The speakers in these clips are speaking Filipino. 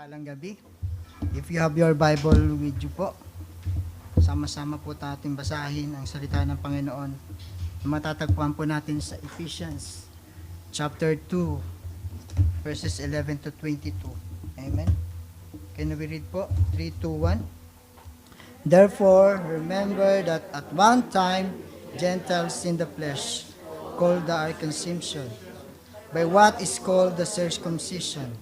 Mapagpalang gabi. If you have your Bible with you po, sama-sama po natin basahin ang salita ng Panginoon. Matatagpuan po natin sa Ephesians chapter 2, verses 11 to 22. Amen. Can we read po? 3, 2, 1. Therefore, remember that at one time, Gentiles in the flesh, called the circumcision, by what is called the circumcision,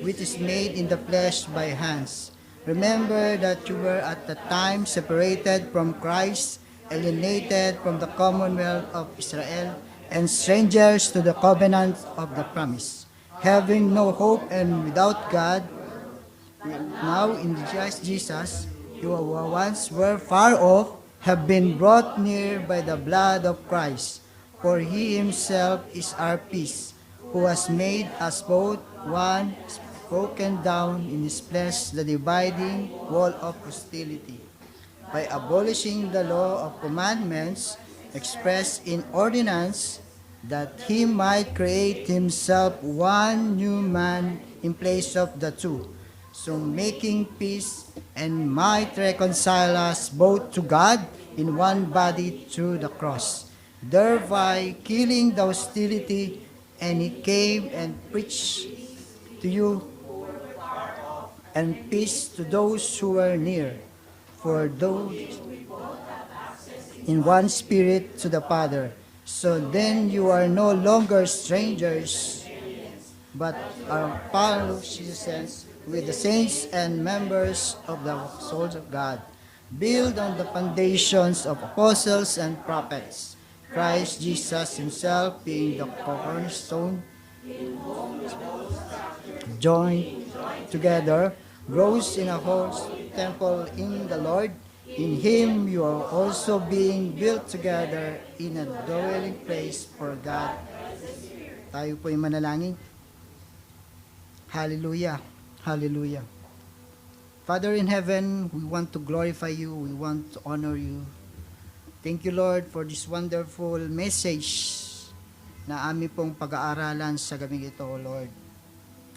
which is made in the flesh by hands. Remember that you were at the time separated from Christ, alienated from the commonwealth of Israel, and strangers to the covenant of the promise, having no hope and without God. Now in Christ Jesus, you who once were far off have been brought near by the blood of Christ. For he himself is our peace, who has made us both one, broken down in his flesh the dividing wall of hostility, by abolishing the law of commandments expressed in ordinance, that he might create himself one new man in place of the two, so making peace, and might reconcile us both to God in one body through the cross, thereby killing the hostility. And he came and preached to you and peace to those who were near, for those in one spirit to the Father. So then you are no longer strangers, but are fellow citizens with the saints and members of the souls of God, built on the foundations of apostles and prophets, Christ Jesus himself being the cornerstone, joined together, grows in a host temple in the Lord. In him you are also being built together in a dwelling place for God. Tayo po ay manalangin. Hallelujah. Hallelujah. Father in heaven, we want to glorify you. We want to honor you. Thank you, Lord, for this wonderful message na aming pong pag-aaralan sa gabing ito, Lord.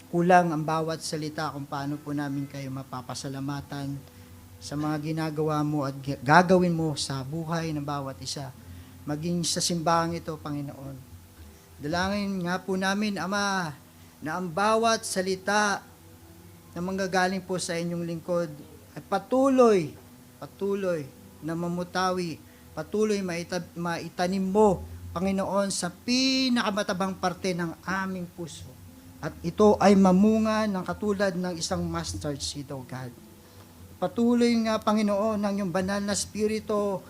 Kulang ang bawat salita kung paano po namin kayo mapapasalamatan sa mga ginagawa mo at gagawin mo sa buhay ng bawat isa. Maging sa simbahang ito, Panginoon. Dalangin nga po namin, Ama, na ang bawat salita na manggagaling po sa inyong lingkod ay patuloy na mamutawi, patuloy maitanim mo, Panginoon, sa pinakamatabang parte ng aming puso. At ito ay mamunga ng katulad ng isang mustard seed, O God. Patuloy nga, Panginoon, ng iyong banal na spirito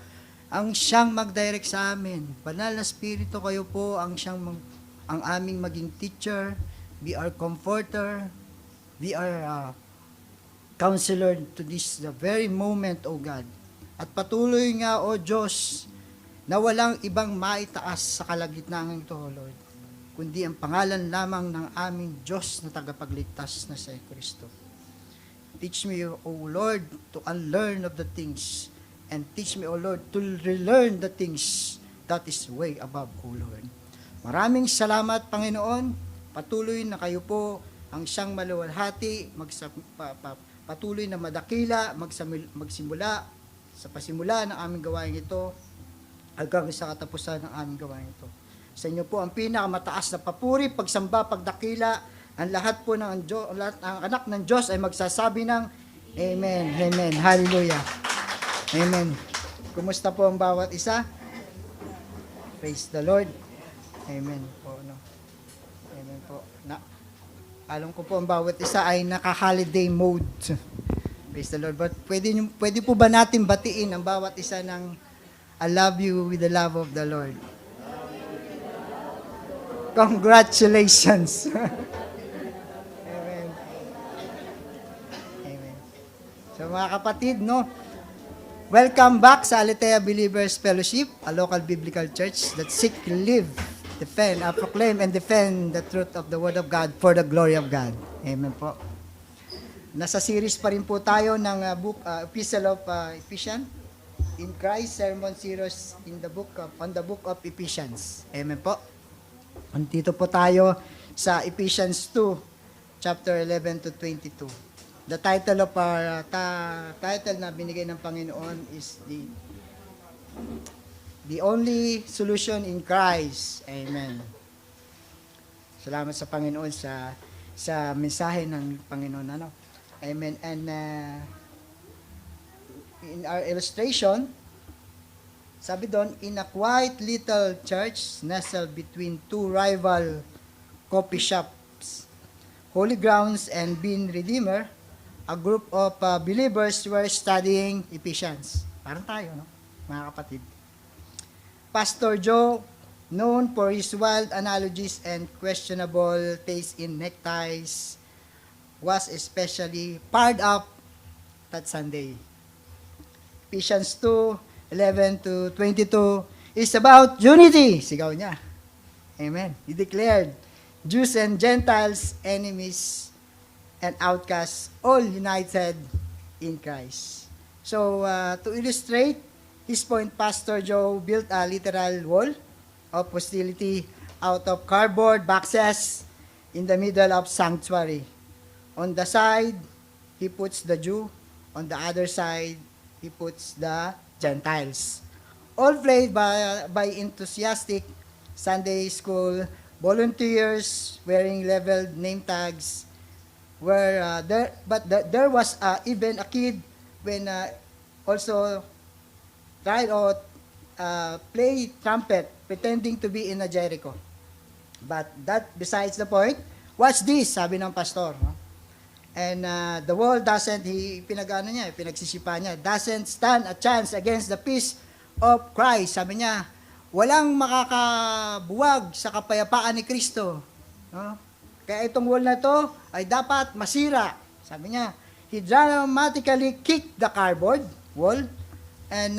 ang siyang mag-direct sa amin. Banal na spirito, kayo po ang ang aming maging teacher, be our comforter, be our counselor to this the very moment, O God. At patuloy nga, O Diyos, na walang ibang maitaas sa kalagitnaan ito, O Lord, kundi ang pangalan lamang ng aming Diyos na tagapagligtas na sa Kristo. Teach me, O Lord, to unlearn of the things, and teach me, O Lord, to relearn the things that is way above, O Lord. Maraming salamat, Panginoon. Patuloy na kayo po ang siyang maluwalhati, patuloy na madakila, magsimula sa pasimula ng aming gawain ito, hanggang sa katapusan ng aming gawain ito. Sa inyo po ang pinakamataas na papuri, pagsamba, pagdakila, ang lahat po ng ang anak ng Diyos ay magsasabi ng Amen, Amen, Hallelujah, Amen. Kumusta po ang bawat isa? Praise the Lord. Amen po. No? Amen po. Alam ko po ang bawat isa ay naka-holiday mode. Praise the Lord. But pwede po ba natin batiin ang bawat isa ng I love you with the love of the Lord? Congratulations. Amen. Amen. So mga kapatid, no? Welcome back sa Aletea Believers Fellowship, a local biblical church that seek to live, defend, proclaim and defend the truth of the Word of God for the glory of God. Amen po. Nasa series pa rin po tayo ng Epistle of Ephesians in Christ Sermon Series on the book of Ephesians. Amen po. Dito po tayo sa Ephesians 2, chapter 11 to 22. The title of our title na binigay ng Panginoon is the only solution in Christ. Amen. Salamat sa Panginoon sa mensahe ng Panginoon, ano. Amen. And in our illustration, sabi doon, in a quiet little church nestled between two rival coffee shops, Holy Grounds and Bean Redeemer, a group of believers were studying Ephesians. Parang tayo, no? Mga kapatid. Pastor Joe, known for his wild analogies and questionable taste in neckties, was especially fired up that Sunday. Ephesians 2:11 to 22 is about unity. Sigaw niya. Amen. He declared, Jews and Gentiles, enemies and outcasts, all united in Christ. So, to illustrate his point, Pastor Joe built a literal wall of hostility out of cardboard boxes in the middle of sanctuary. On the side, he puts the Jew. On the other side, he puts the Gentiles. All played by enthusiastic Sunday school volunteers wearing labeled name tags were there. But there was even a kid when also tried or play trumpet, pretending to be in a Jericho. But that besides the point. Watch this, sabi ng pastor. No? And the world doesn't, pinagsisipa niya, doesn't stand a chance against the peace of Christ. Sabi niya, walang makakabuwag sa kapayapaan ni Kristo. No? Kaya itong wall na to ay dapat masira. Sabi niya, he dramatically kicked the cardboard wall and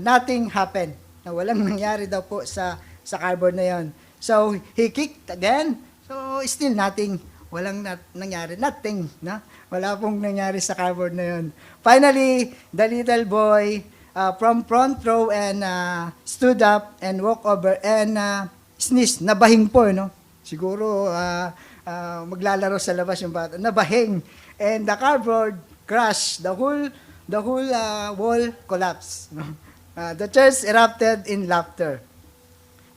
nothing happened. Na walang nangyari daw po sa cardboard na yon. So, he kicked again. So, still nothing. Walang nangyari. Nothing. No? Wala pong nangyari sa cardboard na yon. Finally, the little boy from front row and stood up and walked over and sneezed. Nabahing po, no? Siguro maglalaro sa labas yung bata. Nabahing. And the cardboard crashed. The whole wall collapsed. No? The church erupted in laughter.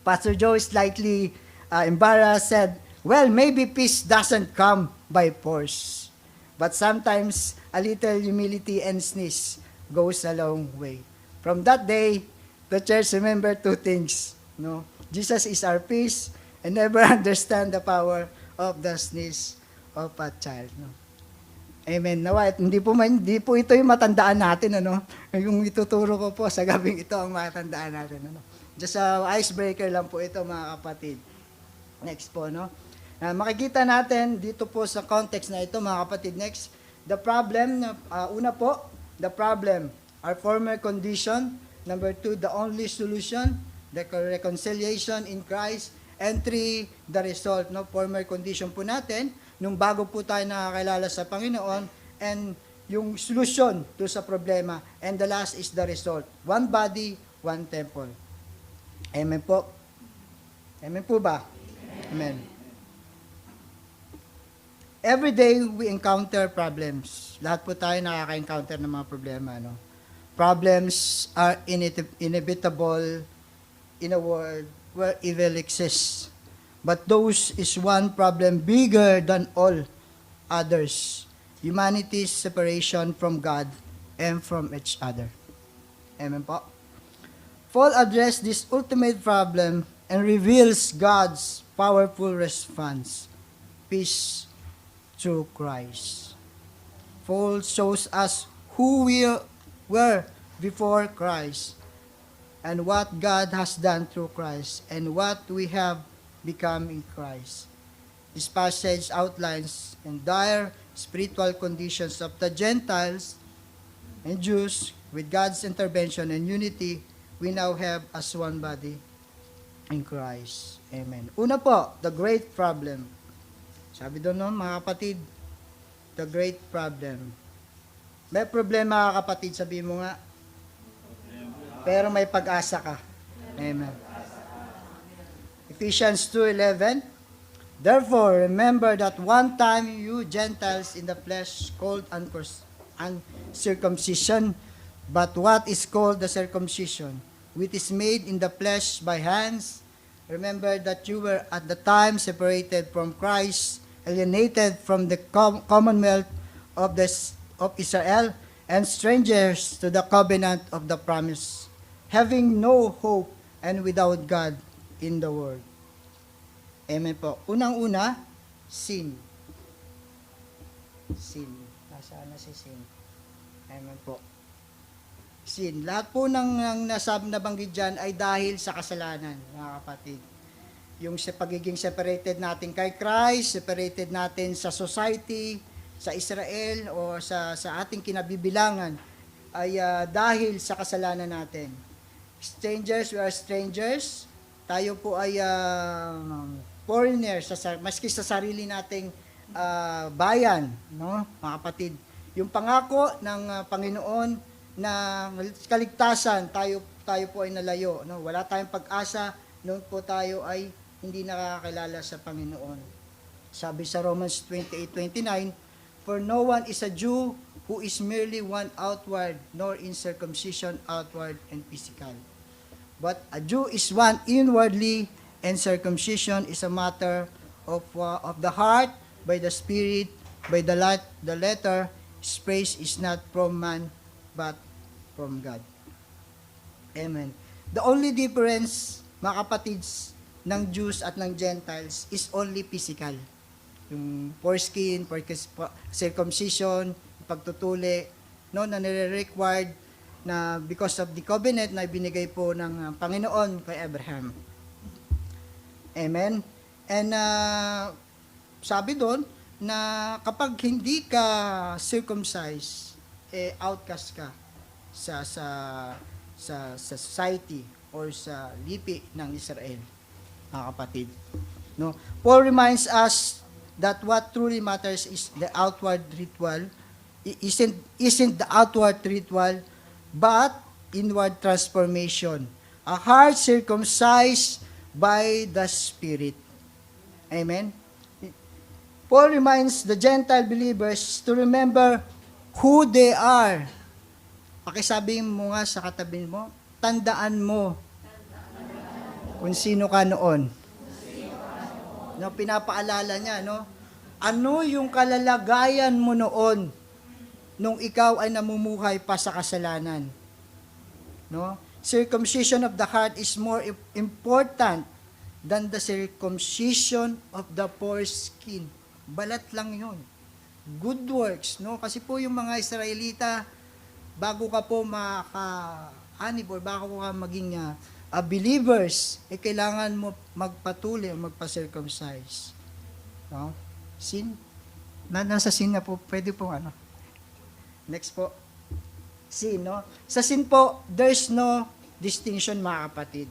Pastor Joe, slightly embarrassed, said, well, maybe peace doesn't come by force. But sometimes a little humility and sneeze goes a long way. From that day, the church remembered two things. No? Jesus is our peace and never understand the power of the sneeze of a child. No? Amen. Nawa, hindi po ito yung matandaan natin, ano? Yung ituturo ko po sa gabing ito ang matandaan natin, ano? Just a icebreaker lang po ito, mga kapatid. Next po, no? Makikita natin dito po sa context na ito, mga kapatid. Next, the problem, una po, the problem, our former condition. Number 2, the only solution, the reconciliation in Christ. And 3, the result, no? Former condition po natin, nung bago po tayo nakakilala sa Panginoon, and yung solution to sa problema. And the last is the result. One body, one temple. Amen po. Amen po ba? Amen. Every day we encounter problems. Lahat po tayo nakaka-encounter ng mga problema, no? Problems are inevitable in a world where evil exists. But those is one problem bigger than all others. Humanity's separation from God and from each other. Amen po. Paul addressed this ultimate problem and reveals God's powerful response. Peace through Christ. Paul shows us who we were before Christ and what God has done through Christ and what we have become in Christ. This passage outlines the dire spiritual conditions of the Gentiles and Jews. With God's intervention and unity, we now have as one body in Christ. Amen. Una po, the great problem. Sabi doon, no, mga kapatid, the great problem. May problema ka, kapatid, sabi mo nga. Pero may pag-asa ka. Amen. Ephesians 2:11, Therefore, remember that one time you Gentiles in the flesh called uncircumcision, but what is called the circumcision, which is made in the flesh by hands. Remember that you were at the time separated from Christ, alienated from the commonwealth of Israel, and strangers to the covenant of the promise, having no hope and without God in the world. Amen po. Unang-una, sin. Sin. Nasaan na si sin? Amen po. Sin. Lahat po ng nabanggit dyan ay dahil sa kasalanan, mga kapatid. Yung sa pagiging separated natin kay Christ, separated natin sa society, sa Israel, o sa ating kinabibilangan, ay dahil sa kasalanan natin. Strangers, we are strangers. Tayo po ay foreigners, maski sa sarili nating bayan, no, mga kapatid. Yung pangako ng Panginoon na kaligtasan, tayo po ay nalayo, no? Wala tayong pag-asa noon po tayo ay hindi nakakilala sa Panginoon. Sabi sa Romans 28:29, for no one is a Jew who is merely one outward, nor in circumcision outward and physical. But a Jew is one inwardly, and circumcision is a matter of the heart, by the Spirit, by the letter. His praise is not from man, but from God. Amen. The only difference, mga kapatids, ng Jews at ng Gentiles is only physical. Yung foreskin, circumcision, pagtutuli, no, na nire-required na because of the covenant na binigay po ng Panginoon kay Abraham. Amen. And sabi doon na kapag hindi ka circumcised, outcast ka sa society or sa lipi ng Israel, mga kapatid. No? Paul reminds us that what truly matters is the outward ritual, isn't the outward ritual, but inward transformation. A heart circumcised by the Spirit. Amen? Paul reminds the Gentile believers to remember who they are. Pakisabi mo nga sa katabi mo, tandaan mo kung sino ka noon. No, pinapaalala niya, no? Ano yung kalalagayan mo noon nung ikaw ay namumuhay pa sa kasalanan? No? Circumcision of the heart is more important than the circumcision of the foreskin. Balat lang yun. Good works, no? Kasi po yung mga Israelita, bago ka po maka-anib or bago ka maging believers, kailangan mo magpatuloy o magpa-circumcise. No? Sin? Nasa sin na po, pwede po ano. Next po. Sin, no? Sa sin po, there's no distinction, mga kapatid.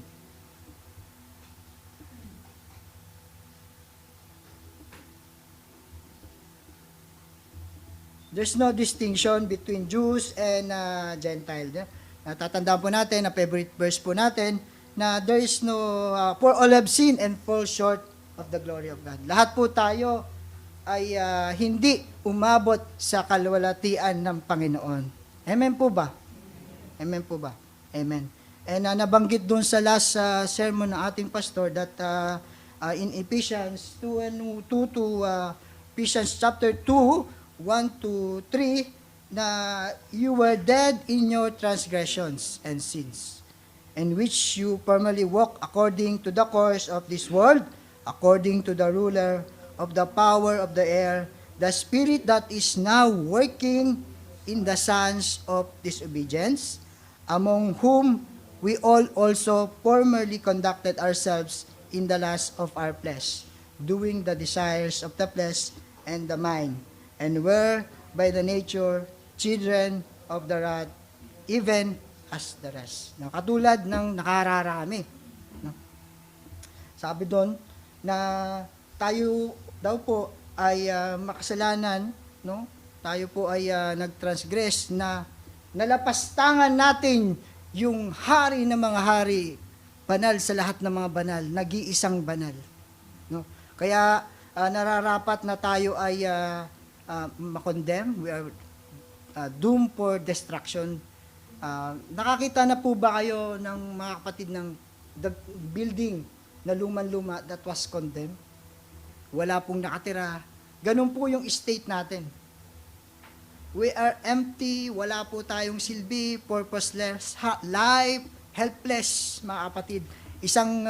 There's no distinction between Jews and Gentile. Natatandaan po natin, na favorite verse po natin, na there is no, for all have sinned and fall short of the glory of God. Lahat po tayo ay hindi umabot sa kalwalatian ng Panginoon. Amen po ba? Amen po ba? Amen. And nabanggit doon sa last sermon ng ating pastor that in Ephesians 2 to Ephesians chapter 2, 1 to 3, na you were dead in your transgressions and sins, in which you formerly walked according to the course of this world, according to the ruler of the power of the air, the spirit that is now working in the sons of disobedience, among whom we all also formerly conducted ourselves in the lust of our flesh, doing the desires of the flesh and the mind, and were by the nature children of the wrath, even as the rest. No, katulad ng nakararami. No? Sabi doon na tayo daw po ay makasalanan, no? Tayo po ay nagtransgress na nalapastangan natin yung hari ng mga hari, banal sa lahat ng mga banal, nag-iisang banal. No? Kaya nararapat na tayo ay makondemn. We are doomed for destruction. Nakakita na po ba kayo ng mga kapatid ng the building na luman-luma that was condemned? Wala pong nakatira. Ganun po yung state natin. We are empty, wala po tayong silbi, purposeless, life, helpless, mga kapatid. Isang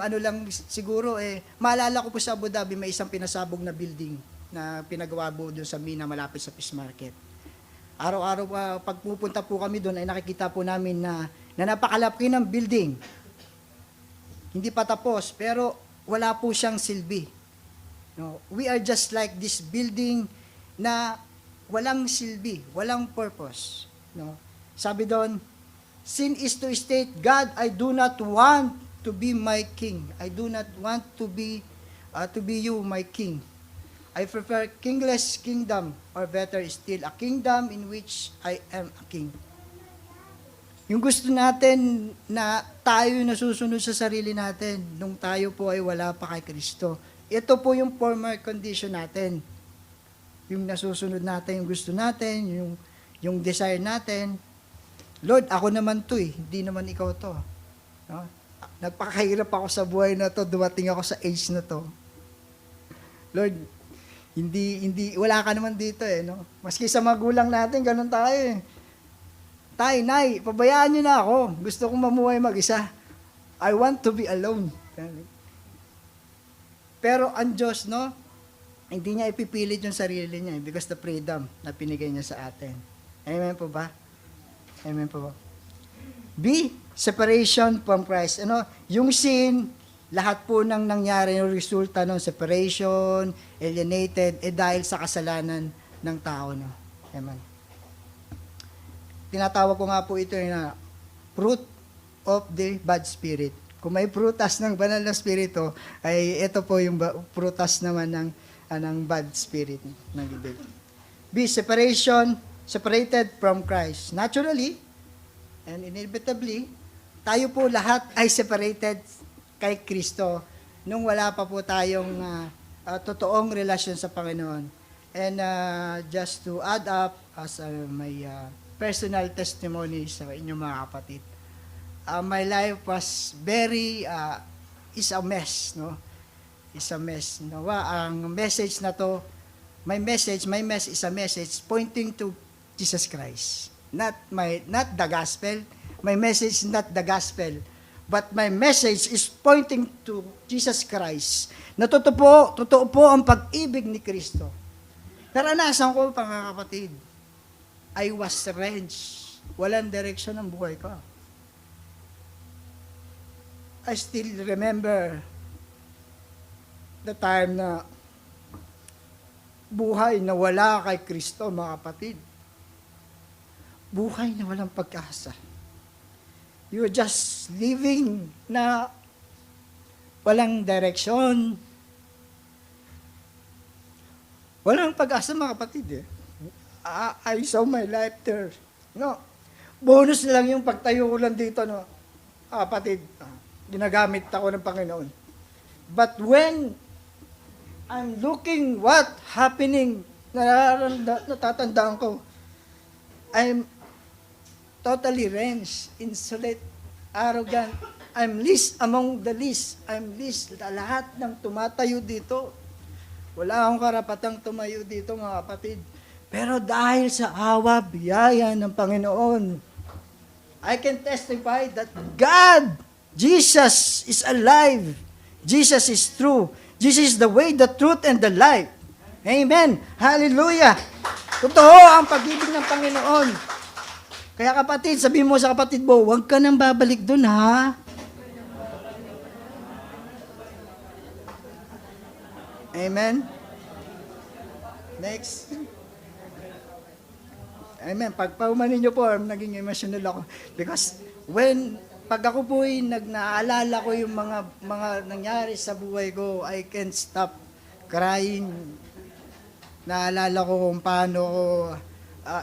ano lang siguro, maalala ko po sa Abu Dhabi, may isang pinasabog na building na pinagawa po doon sa Mina, malapit sa Fish Market. Araw-araw, pag pupunta po kami doon, ay nakikita po namin na napakalaki ng building. Hindi pa tapos, pero wala po siyang silbi. No, we are just like this building na walang silbi, walang purpose. No? Sabi doon, sin is to state, God, I do not want to be my king. I do not want to be you, my king. I prefer kingless kingdom, or better still, a kingdom in which I am a king. Yung gusto natin na tayo nasusunod sa sarili natin nung tayo po ay wala pa kay Kristo. Ito po yung former condition natin. Yung nasusunod natin, yung gusto natin, yung desire natin. Lord, ako naman to hindi naman ikaw to. No? Nagpakahirap ako sa buhay na to, dumating ako sa age na to. Lord, wala ka naman dito no? Maski sa magulang natin, ganun tayo Tay, Nay, pabayaan niyo na ako. Gusto kong mamuhay mag-isa. I want to be alone. Pero ang Diyos, no? Hindi niya ipipilit yung sarili niya because the freedom na pinigay niya sa atin. Amen po ba? Amen po ba? B, separation from Christ. Yung sin, lahat po ng nangyari, yung resulta ng separation, alienated, dahil sa kasalanan ng tao. No? Amen. Tinatawag ko nga po ito na fruit of the bad spirit. Kung may prutas ng banal na spirito, ay ito po yung prutas naman ng bad spirit ng bibig. B, separated from Christ. Naturally, and inevitably, tayo po lahat ay separated kay Kristo nung wala pa po tayong totoong relasyon sa Panginoon. And just to add up as my personal testimony sa inyong mga kapatid, my life was is a mess, no? Is a mess. Ang message na to, my message is a message pointing to Jesus Christ. Not the gospel. My message is not the gospel. But my message is pointing to Jesus Christ. Na totoo po ang pag-ibig ni Kristo. Naranasan ko, mga kapatid, I was wrenched. Walang direksyon ang buhay ko. I still remember the time na buhay na wala kay Kristo, mga kapatid. Buhay na walang pag-asa. You're just living na walang direksyon. Walang pag-asa, mga kapatid. I saw my life there. No. Bonus na lang yung pagtayo ko lang dito, no. Kapatid, ginagamit ako ng Panginoon. But when I'm looking what happening, natatandaan ko, I'm totally wrenched, insolent, arrogant. I'm least among the least. I'm least. Lahat ng tumatayo dito. Wala akong karapatang tumayo dito, mga kapatid. Pero dahil sa awa, biyaya ng Panginoon, I can testify that God, Jesus is alive. Jesus is true. Jesus is the way, the truth, and the life. Amen. Hallelujah. Totoo ang pag-ibig ng Panginoon. Kaya kapatid, sabihin mo sa kapatid mo, huwag ka nang babalik dun, ha? Amen. Next. Amen. Pagpaumanin niyo po, naging emotional ako. Because pag ako po ay naalala ko yung mga nangyari sa buhay ko, I can't stop crying. Naalala ko kung paano ko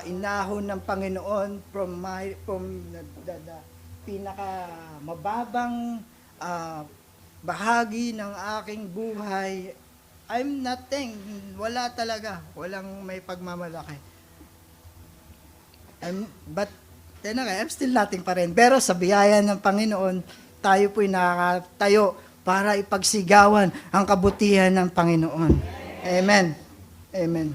inahon ng Panginoon from the pinaka mababang bahagi ng aking buhay. I'm nothing. Wala talaga. Walang may pagmamalaki. But, I'm still nothing pa rin. Pero sa biyaya ng Panginoon, tayo po'y nakatayo para ipagsigawan ang kabutihan ng Panginoon. Amen. Amen.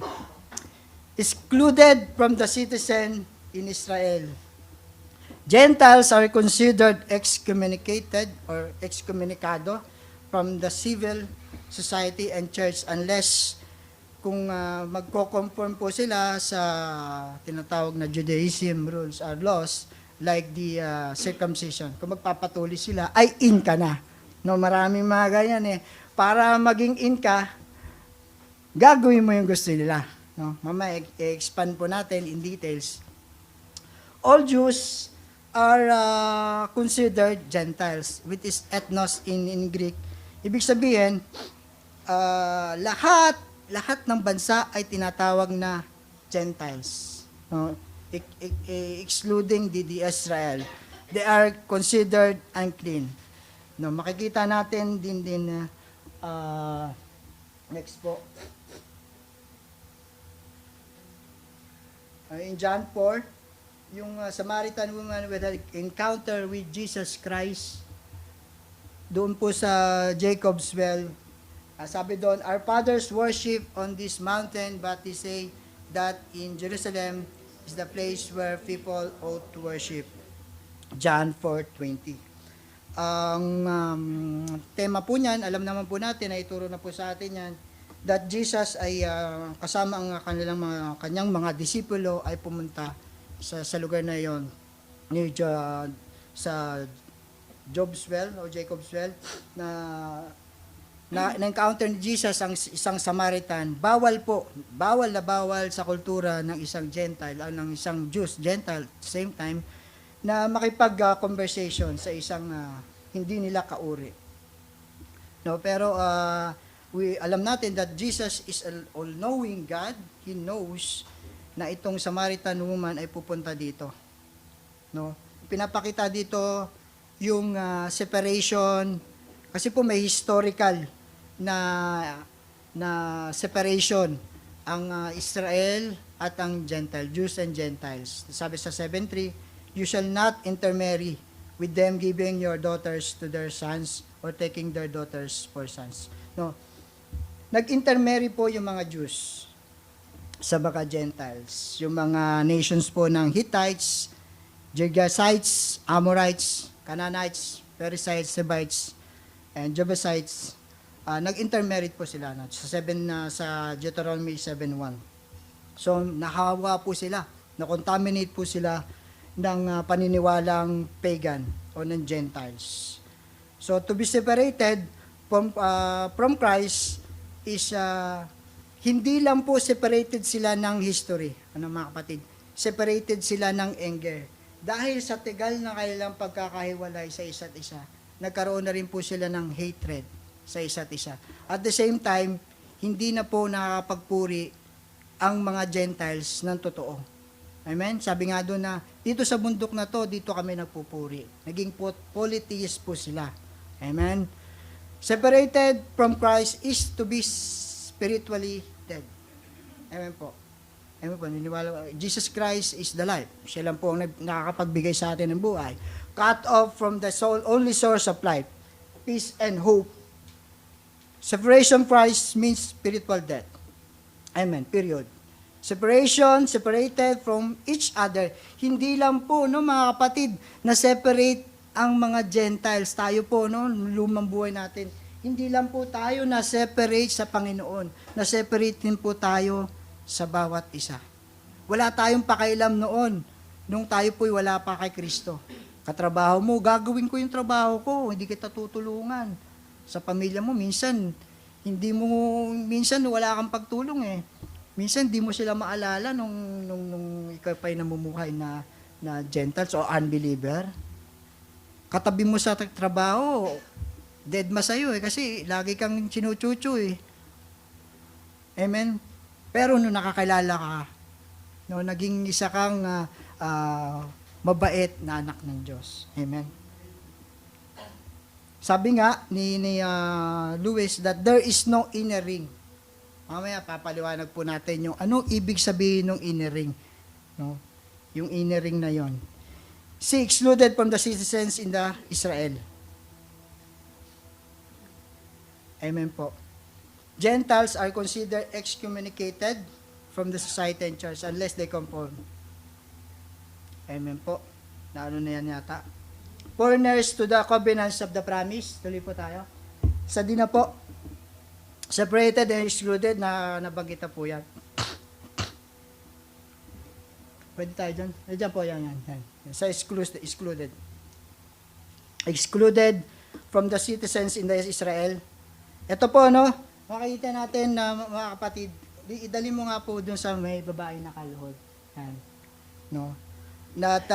Excluded from the citizen in Israel. Gentiles are considered excommunicated or excommunicado from the civil society and church unless kung magko-conform po sila sa tinatawag na Judaism rules or laws like the circumcision. Kung magpapatuloy sila, ay in ka na. No, maraming mga ganyan eh. Para maging in ka, gagawin mo yung gusto nila. No? Mamaya, i-expand po natin in details. All Jews are considered Gentiles, which is ethnos in Greek. Ibig sabihin, lahat ng bansa ay tinatawag na Gentiles. No? Excluding the Israel. They are considered unclean. No, makikita natin din next po. In John 4, yung Samaritan woman with an encounter with Jesus Christ, doon po sa Jacob's well, sabi doon, our fathers worship on this mountain, but they say that in Jerusalem is the place where people ought to worship. John 4:20. Ang tema po niyan, alam naman po natin, na ituro na po sa atin yan, that Jesus ay kasama ang kanyang mga disipulo ay pumunta sa lugar na yon, sa Job's well o Jacob's well, na-encounter ni Jesus ang isang Samaritan. Bawal sa kultura ng isang Gentile, ng isang Jews, Gentile, at the same time, na makipag-conversation sa isang hindi nila kauri. No, pero alam natin that Jesus is an all-knowing God. He knows na itong Samaritan woman ay pupunta dito. No? Pinapakita dito yung separation, kasi po may historical na separation ang Israel at ang Gentile, Jews and Gentiles. Sabi sa 7:3, you shall not intermarry with them, giving your daughters to their sons or taking their daughters for sons. No. Nag-intermarry po yung mga Jews sa mga Gentiles. Yung mga nations po ng Hittites, Girgashites, Amorites, Canaanites, Perizzites, Hivites, and Jebusites. Nag-intermarry po sila sa Deuteronomy 7:1. So, nahawa po sila, na-contaminate po sila ng paniniwalang pagan o ng Gentiles. So, to be separated from Christ is hindi lang po separated sila ng history, mga kapatid. Separated sila ng anger. Dahil sa tigal na kanilang pagkakahiwalay sa isa't isa, nagkaroon na rin po sila ng hatred sa isa't isa. At the same time, hindi na po nakakapagpuri ang mga Gentiles ng totoo. Amen? Sabi nga doon na, dito sa bundok na to, dito kami nagpupuri. Naging polytheist po sila. Amen? Separated from Christ is to be spiritually dead. Amen po. Amen po, niniwala. Jesus Christ is the life. Siya lang po ang nakakapagbigay sa atin ng buhay. Cut off from the soul, only source of life, peace and hope. Separation from Christ means spiritual death. Amen, period. Separated from each other. Hindi lang po, mga kapatid, na separate ang mga Gentiles. Tayo po, lumang buhay natin. Hindi lang po tayo na separate sa Panginoon. Na separate din po tayo sa bawat isa. Wala tayong pakailam noon, nung tayo po'y wala pa kay Kristo. Katrabaho mo, gagawin ko yung trabaho ko, hindi kita tutulungan. Sa pamilya mo, minsan wala kang pagtulong eh. Minsan, di mo sila maalala nung ikaw pa'y namumuhay na Gentiles o unbeliever. Katabi mo sa trabaho, dead ma sa'yo eh, kasi lagi kang sinuchuchu eh. Amen? Pero nung nakakilala ka, naging isa kang mabait na anak ng Diyos. Amen? Sabi nga ni Lewis that there is no inner ring Mamaya papaliwanag po natin yung anong ibig sabihin ng inner ring. No? Yung inner ring na yon. See, excluded from the citizens in the Israel. Amen po. Gentiles are considered excommunicated from the society and church unless they conform. Amen po. Naano na yan yata. Foreigners to the covenants of the promise. Tuloy po tayo. Sa din na po. Separated and excluded na nabanggit na po yan. Pwede tayo dyan? Diyan po yan. Sa excluded. Excluded from the citizens in the Israel. Ito po, no? Makikita natin na mga kapatid, idali mo nga po dun sa may babae na kaluhod. Yan. No? That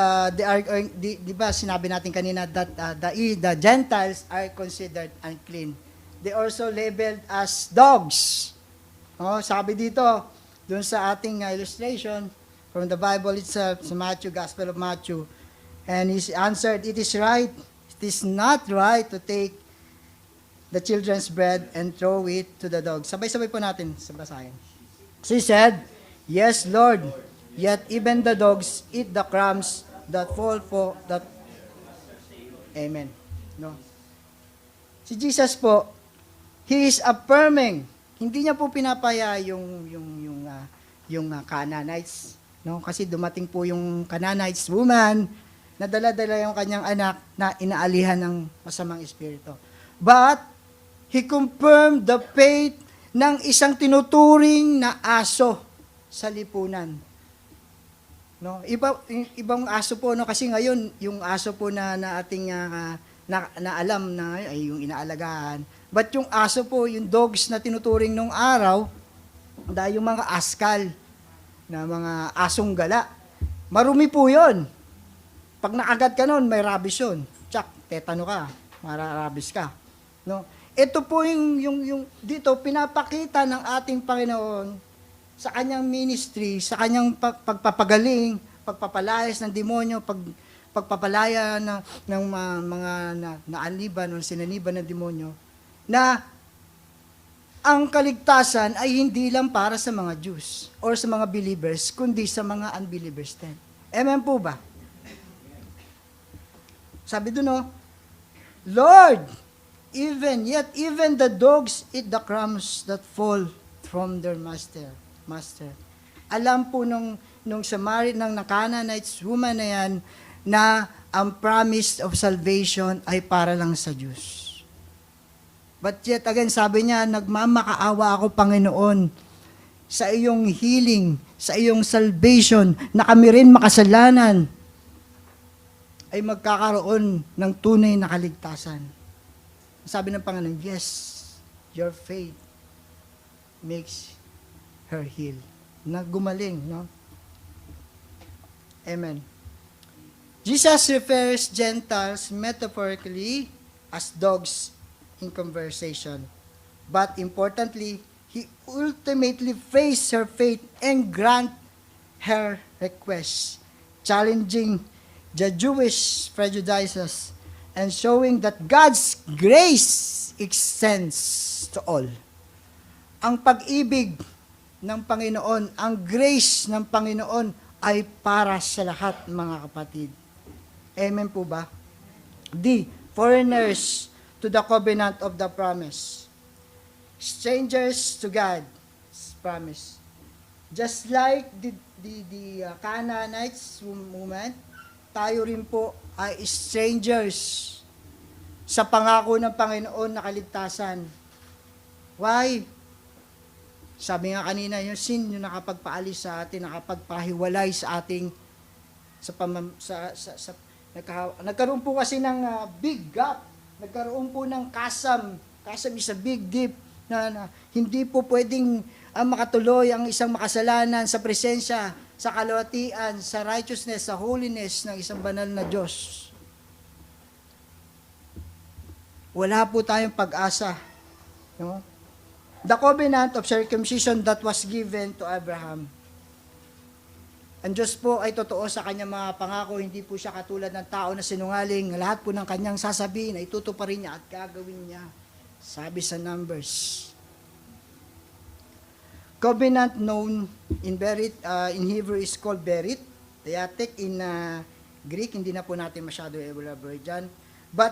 di ba sinabi natin kanina that the Gentiles are considered unclean. They also labeled as dogs. Oh, sabi dito dun sa ating illustration from the Bible itself, sa Matthew, Gospel of Matthew. And he answered, "It is right. It is not right to take the children's bread and throw it to the dogs." Sabay-sabay po natin sa basahin. She said, "Yes, Lord. Yet even the dogs eat the crumbs that fall for that." Amen. No. Si Jesus po, he is affirming. Hindi niya po pinapaya yung Canaanites, no? Kasi dumating po yung Canaanites woman na dala-dala yung kanyang anak na inaalihan ng masamang espiritu. But he confirmed the faith ng isang tinuturing na aso sa lipunan. No, ibang aso po, no, kasi ngayon yung aso po na ating na alam na ay yung inaalagaan. But yung aso po, yung dogs na tinuturing nung araw, dahil yung mga askal na mga asong gala, marumi po 'yon. Pag nakagat ka noon, may rabies 'yon. Tsak, tetano ka, mararabis ka. No? Ito po yung dito pinapakita ng ating Panginoon sa kanyang ministry, sa kanyang pagpapagaling, pagpapalayas ng demonyo, pagpapalaya ng mga naaniban o sinaniban ng demonyo, na ang kaligtasan ay hindi lang para sa mga Jews or sa mga believers, kundi sa mga unbelievers din. Amen po ba? Sabi doon, no, Lord, even the dogs eat the crumbs that fall from their master. Alam po nung ng Canaanites woman na yan, na ang promise of salvation ay para lang sa Diyos. But yet again, sabi niya, nagmamakaawa ako, Panginoon, sa iyong healing, sa iyong salvation, na kami rin makasalanan, ay magkakaroon ng tunay na kaligtasan. Sabi ng Panginoon, yes, your faith makes her heal. Na gumaling, no? Amen. Jesus refers Gentiles metaphorically as dogs in conversation. But importantly, he ultimately praised her faith and grant her request, challenging the Jewish prejudices and showing that God's grace extends to all. Ang pag-ibig ng Panginoon, ang grace ng Panginoon ay para sa lahat, mga kapatid. Amen po ba? D, foreigners to the covenant of the promise. Strangers to God's promise. Just like the Canaanites woman, tayo rin po ay strangers sa pangako ng Panginoon na kaligtasan. Why? Sabi nga kanina, yung sin yung nakapagpaalis sa atin, nakapagpahiwalay sa ating nagkaroon po kasi ng big gap. Nagkaroon po ng kasam. Kasam is a big deep na hindi po pwedeng makatuloy ang isang makasalanan sa presensya, sa kalwatian, sa righteousness, sa holiness ng isang banal na Diyos. Wala po tayong pag-asa. No? The covenant of circumcision that was given to Abraham. Ang Diyos po ay totoo sa kanyang mga pangako, hindi po siya katulad ng tao na sinungaling. Lahat po ng kanyang sasabihin ay tutuparin niya at gagawin niya. Sabi sa Numbers. Covenant known in Hebrew is called berit. Diatic in Greek, hindi na po natin masyado elaborate dyan. But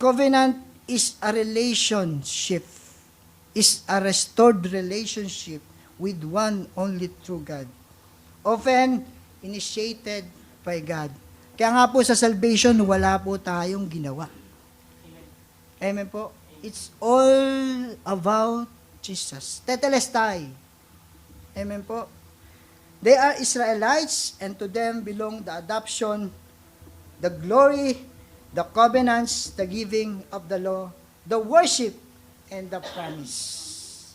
covenant is a relationship, is a restored relationship with one only true God. Often initiated by God. Kaya nga po sa salvation, wala po tayong ginawa. Amen po. It's all about Jesus. Tetelestai. Amen po. They are Israelites, and to them belong the adoption, the glory, the covenants, the giving of the law, the worship, and the promise.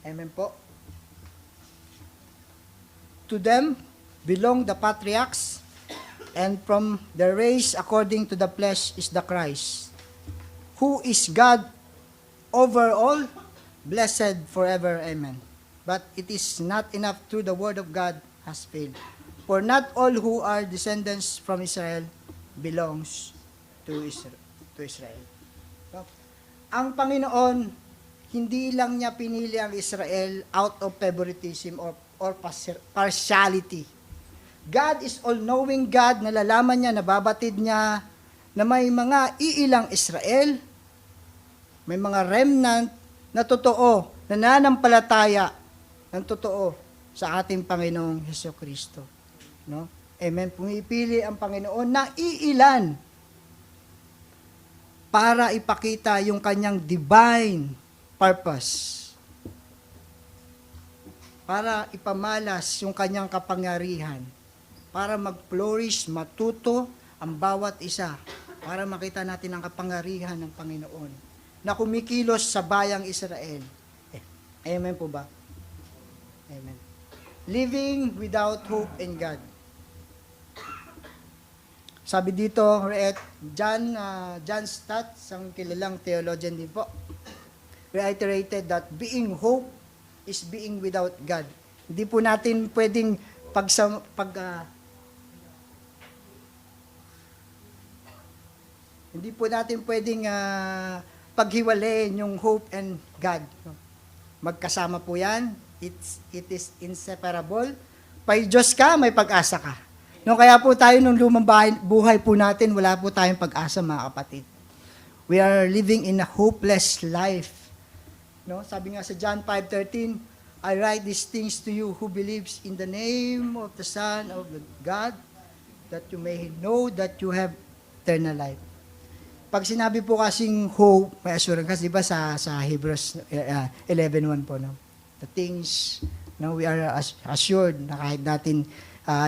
Amen po. To them belong the patriarchs, and from the race according to the flesh is the Christ, who is God over all, blessed forever. Amen. But it is not enough through the word of God has failed. For not all who are descendants from Israel belongs to Israel. So, ang Panginoon, hindi lang niya pinili ang Israel out of favoritism or partiality. God is all-knowing God, nalalaman niya, nababatid niya na may mga iilang Israel, may mga remnant na totoo, nananampalataya ng totoo sa ating Panginoong Hesukristo. No? Amen. Pumipili ang Panginoon na iilan para ipakita yung kanyang divine purpose. Para ipamalas yung kanyang kapangyarihan. Para mag-flourish, matuto ang bawat isa. Para makita natin ang kapangyarihan ng Panginoon na kumikilos sa bayang Israel. Amen po ba? Amen. Living without hope in God. Sabi dito, John Stott, isang kilalang theologian din po, reiterated that being hope is being without God. Hindi po natin pwedeng hindi po natin pwedeng paghiwalayin yung hope and God. Magkasama po yan. It is inseparable. Pay Diyos ka, may pag-asa ka. No, kaya po tayo nung lumang buhay po natin, wala po tayong pag-asa, mga kapatid. We are living in a hopeless life. No, sabi nga sa John 5:13, I write these things to you who believes in the name of the Son of God, that you may know that you have eternal life. Pag sinabi po kasing hope, may assurance kasi, di ba sa Hebrews 11:1 po, no? The things, no, we are assured na kahit natin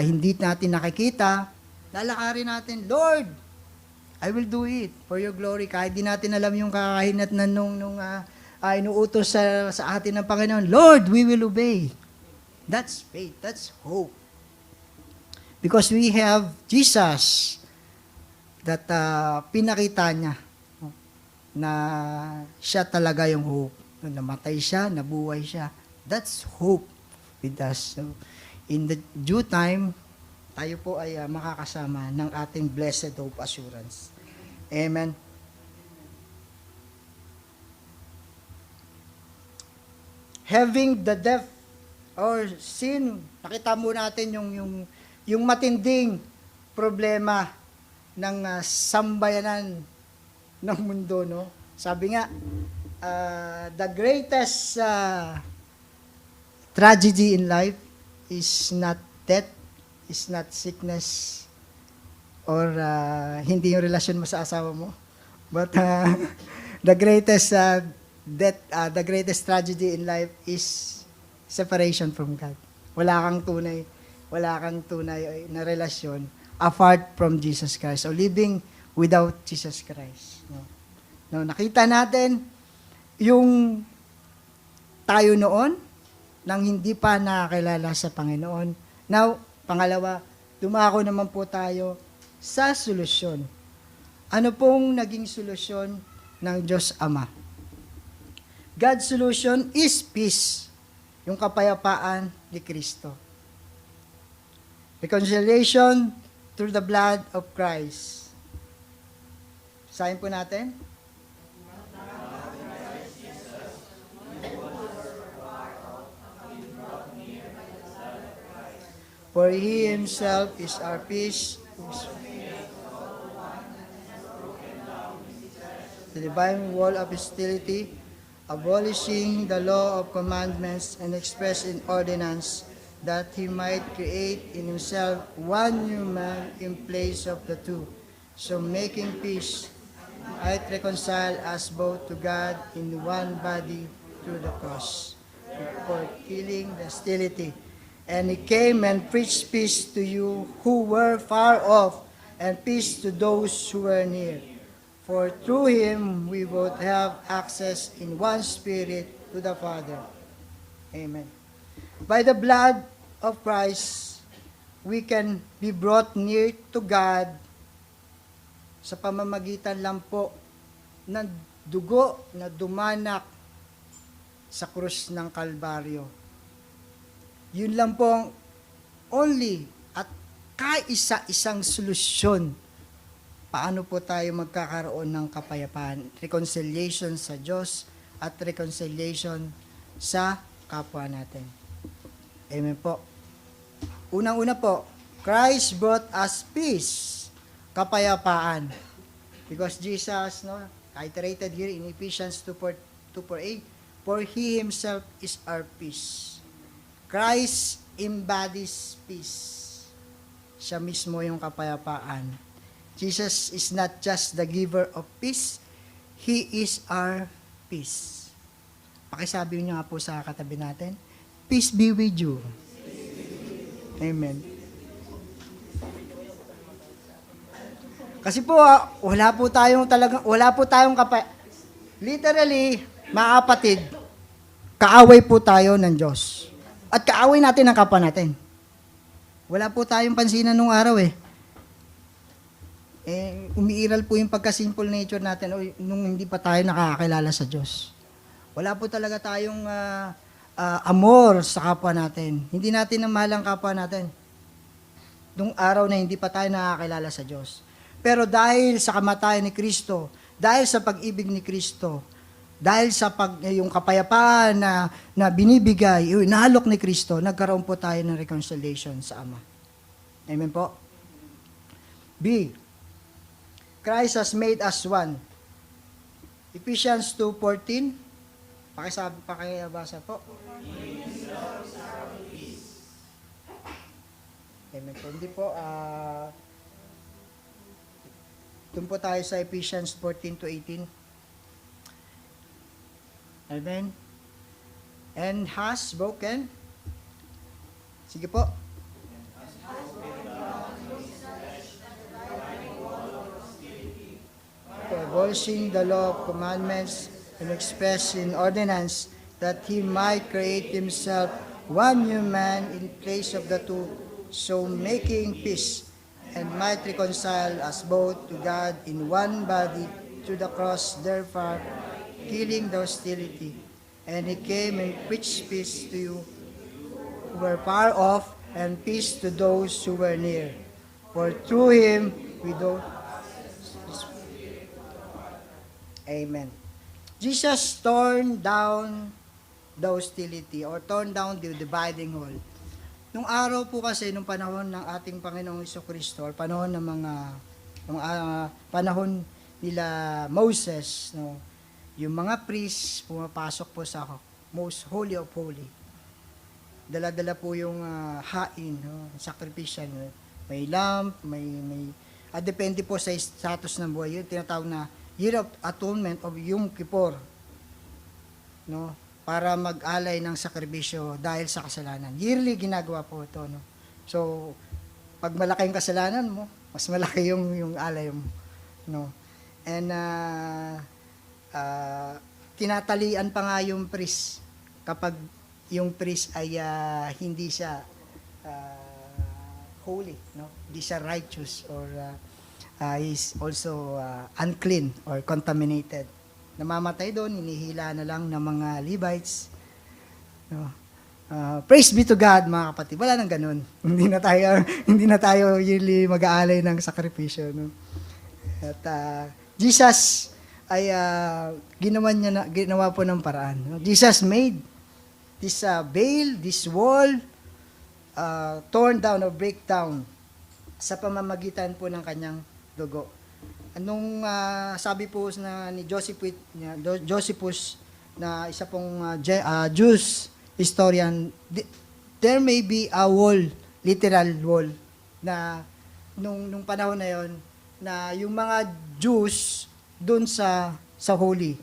hindi natin nakikita, lalakarin natin, Lord, I will do it for your glory. Kahit di natin alam yung kakahinatnan nung inuutos sa atin ng Panginoon, Lord, we will obey. That's faith, that's hope. Because we have Jesus that pinakita niya na siya talaga yung hope. Namatay siya, nabuhay siya. That's hope with us. So, in the due time, tayo po ay makakasama ng ating blessed hope assurance. Amen. Having the death or sin, nakita mo natin yung matinding problema ng sambayanan ng mundo, no? Sabi nga, the greatest tragedy in life is not death, is not sickness, or hindi yung relasyon mo sa asawa mo. But the greatest the greatest tragedy in life is separation from God. Wala kang tunay na relasyon apart from Jesus Christ. So living without Jesus Christ. No, nakita natin yung tayo noon nang hindi pa nakakilala sa Panginoon. Now, pangalawa, dumako naman po tayo sa solusyon. Ano pong naging solusyon ng Diyos Ama? God's solution is peace, yung kapayapaan ni Kristo. Reconciliation through the blood of Christ. Sahin po natin. For he himself is our peace, the divine wall of hostility, abolishing the law of commandments and expressed in ordinance, that he might create in himself one new man in place of the two, so making peace, might reconcile us both to God in one body through the cross, for killing the hostility. And he came and preached peace to you who were far off, and peace to those who were near. For through him we both have access in one spirit to the Father. Amen. By the blood of Christ, we can be brought near to God sa pamamagitan lang po ng dugo na dumanak sa krus ng Kalbaryo. Yun lang po ang only at kaisa-isang solusyon paano po tayo magkakaroon ng kapayapaan, reconciliation sa Diyos at reconciliation sa kapwa natin. Amen po. Unang-una po, Christ brought us peace, kapayapaan. Because Jesus, iterated here in Ephesians 2:8, for He Himself is our peace. Christ embodies peace. Siya mismo yung kapayapaan. Jesus is not just the giver of peace, He is our peace. Pakisabi niyo nga po sa katabi natin, peace be with you. Amen. Kasi po, wala po tayong literally, mga kapatid, kaaway po tayo ng Diyos. At kaaway natin ang kapwa natin. Wala po tayong pansinan nung araw umiiral po yung pagka-simple nature natin nung hindi pa tayo nakakakilala sa Diyos. Wala po talaga tayong amor sa kapwa natin. Hindi natin mahal ang kapwa natin. Nung araw na hindi pa tayo nakakilala sa Diyos. Pero dahil sa kamatayan ni Kristo, dahil sa pag-ibig ni Kristo, dahil sa yung kapayapaan na binibigay, naalok ni Kristo, nagkaroon po tayo ng reconciliation sa Ama. Amen po? B. Christ has made us one. Ephesians 2:14. Pakibasa po. Amen po. Hindi po, doon po tayo sa Ephesians 14-18. Amen. And has broken. Sige po. Abolishing the law of commandments and expressed in ordinance, that he might create himself one new man in place of the two, so making peace, and might reconcile us both to God in one body through the cross, therefore killing the hostility. And he came and preached peace to you who were far off, and peace to those who were near. For through him we do. Amen. Jesus torn down the hostility or torn down the dividing wall. Nung araw po kasi, nung panahon ng ating Panginoong Jesucristo, or panahon ng panahon nila Moses, yung mga priests pumapasok po sa most holy of holy. Dala-dala po yung hain, sacrificial. May lamp, may depende po sa status ng buhay. Yung tinatawag na Year of Atonement of Yom Kippur, para mag-alay ng sakripisyo dahil sa kasalanan. Yearly ginagawa po ito. So, pag malaki yung kasalanan mo, mas malaki yung alay mo. And tinatalian pa nga yung priest kapag yung priest ay hindi siya holy, hindi siya righteous, or is also unclean or contaminated. Namamatay doon, hinihila na lang ng mga Levites. Praise be to God, mga kapatid. Wala nang ganun. Hindi na tayo yearly mag-aalay ng sakripisyo. At Jesus ay ginawa po ng paraan. Jesus made this veil, this wall, torn down or break down sa pamamagitan po ng kanyang dugo. Anong sabi po na ni Josephus na isa pong Jews historian, there may be a wall, literal wall, na nung panahon na yon, na yung mga Jews dun sa holy,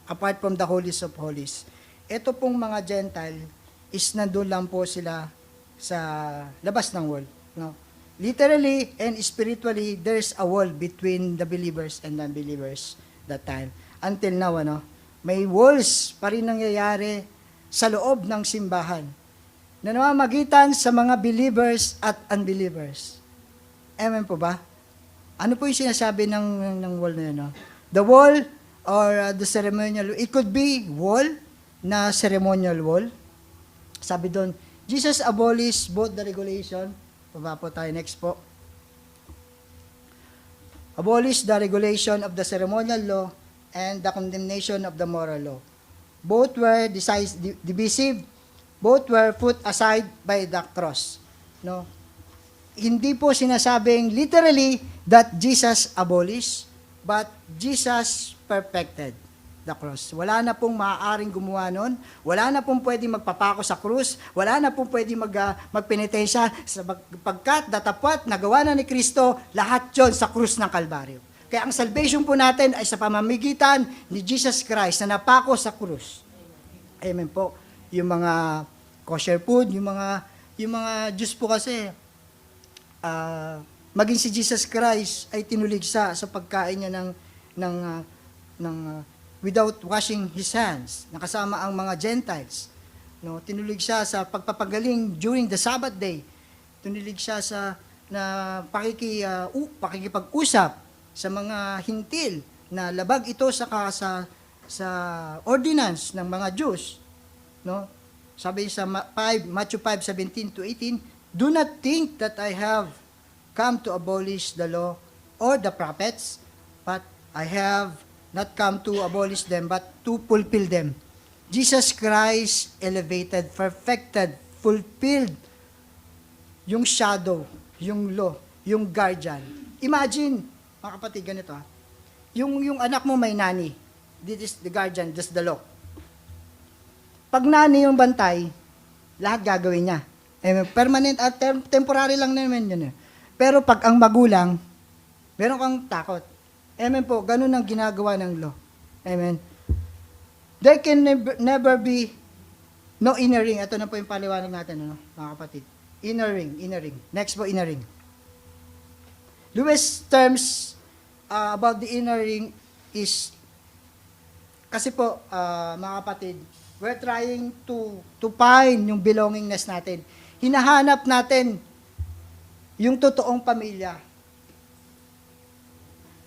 apart from the holies of holies, ito pong mga Gentile is nandun lang po sila sa labas ng wall. No? Literally and spiritually, there's a wall between the believers and non-believers that time. Until now, may walls pa rin nangyayari sa loob ng simbahan na namamagitan sa mga believers at unbelievers. Amen po ba? Ano po yung sinasabi ng wall na yun? No? The wall or the ceremonial, it could be wall na ceremonial wall. Sabi doon, Jesus abolished both the regulation. Baba po tayo, next po. Abolished the regulation of the ceremonial law and the condemnation of the moral law. Both were divisive, both were put aside by the cross. No? Hindi po sinasabing literally that Jesus abolished, but Jesus perfected the cross. Wala na pong maaaring gumawa nun. Wala na pong pwedeng magpapako sa krus. Wala na pong pwedeng magpenitensya pagkat datapat nagawa na ni Kristo lahat yon sa krus ng Kalbaryo. Kaya ang salvation po natin ay sa pamamagitan ni Jesus Christ na napako sa krus. Amen po. Yung mga kosher food, yung mga Diyos po kasi, maging si Jesus Christ ay tinuligsa sa pagkain niya ng without washing his hands, nakasama ang mga Gentiles. No, tinulig siya sa pagpapagaling during the Sabbath day. Tinulig siya sa pakikipag-usap sa mga hintil na labag ito sa ordinance ng mga Jews. No? Sabi sa Matthew 5:17-18, "Do not think that I have come to abolish the law or the prophets, but I have not come to abolish them, but to fulfill them." Jesus Christ elevated, perfected, fulfilled yung shadow, yung law, yung guardian. Imagine, mga kapatid, ganito yung anak mo may nanny. This is the guardian, this is the law. Pag nanny yung bantay, lahat gagawin niya. Permanent at temporary lang naman yun. Pero pag ang magulang, meron kang takot. Amen po, ganun ang ginagawa ng law. Amen. There can never be no inner ring. Ito na po yung paliwanag natin, mga kapatid. Inner ring. Next po, inner ring. Lewis' terms about the inner ring is, kasi po, mga kapatid, we're trying to find yung belongingness natin. Hinahanap natin yung totoong pamilya.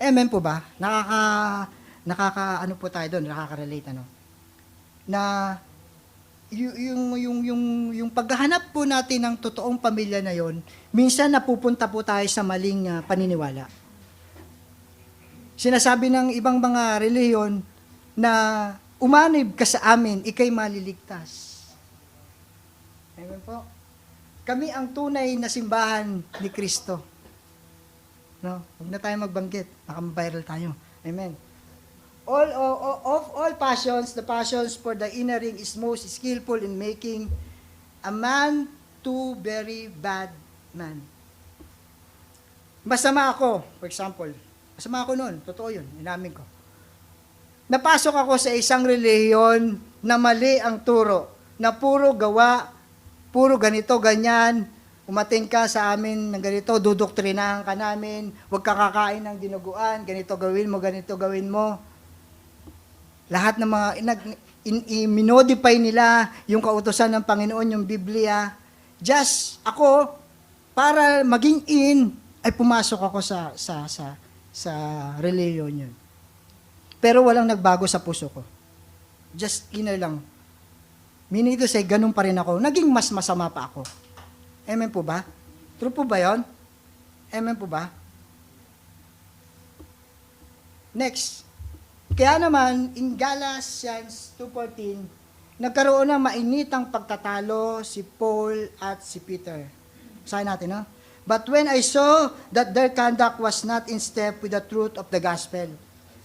Amen po ba? Ano po tayo doon, nakaka-relate na yung paghahanap po natin ng totoong pamilya na yon, minsan napupunta po tayo sa maling paniniwala. Sinasabi ng ibang mga reliyon na umanib ka sa amin, ikay maliligtas. Amen po. Kami ang tunay na simbahan ni Kristo. No, huwag na tayo magbanggit. Baka viral tayo. Amen. Of all passions, the passions for the inner ring is most skillful in making a man to very bad man. Masama ako, for example. Masama ako noon. Totoo yun. Inamin ko. Napasok ako sa isang reliyon na mali ang turo. Na puro gawa, puro ganito, ganyan. Umating ka sa amin ng ganito, dudoktrinahan ka namin, huwag ka kakain ng dinuguan, ganito gawin mo. Lahat ng mga, minodify nila yung kautusan ng Panginoon, yung Biblia. Just ako, para maging in, ay pumasok ako sa reliyon yun. Pero walang nagbago sa puso ko. Just inner lang. Meaning to say, ganun pa rin ako. Naging mas masama pa ako. Amen po ba? True po ba yun? Amen po ba? Next. Kaya naman, in Galatians 2:14, nagkaroon ng mainitang pagtatalo si Paul at si Peter. Sabi natin, no? But when I saw that their conduct was not in step with the truth of the gospel,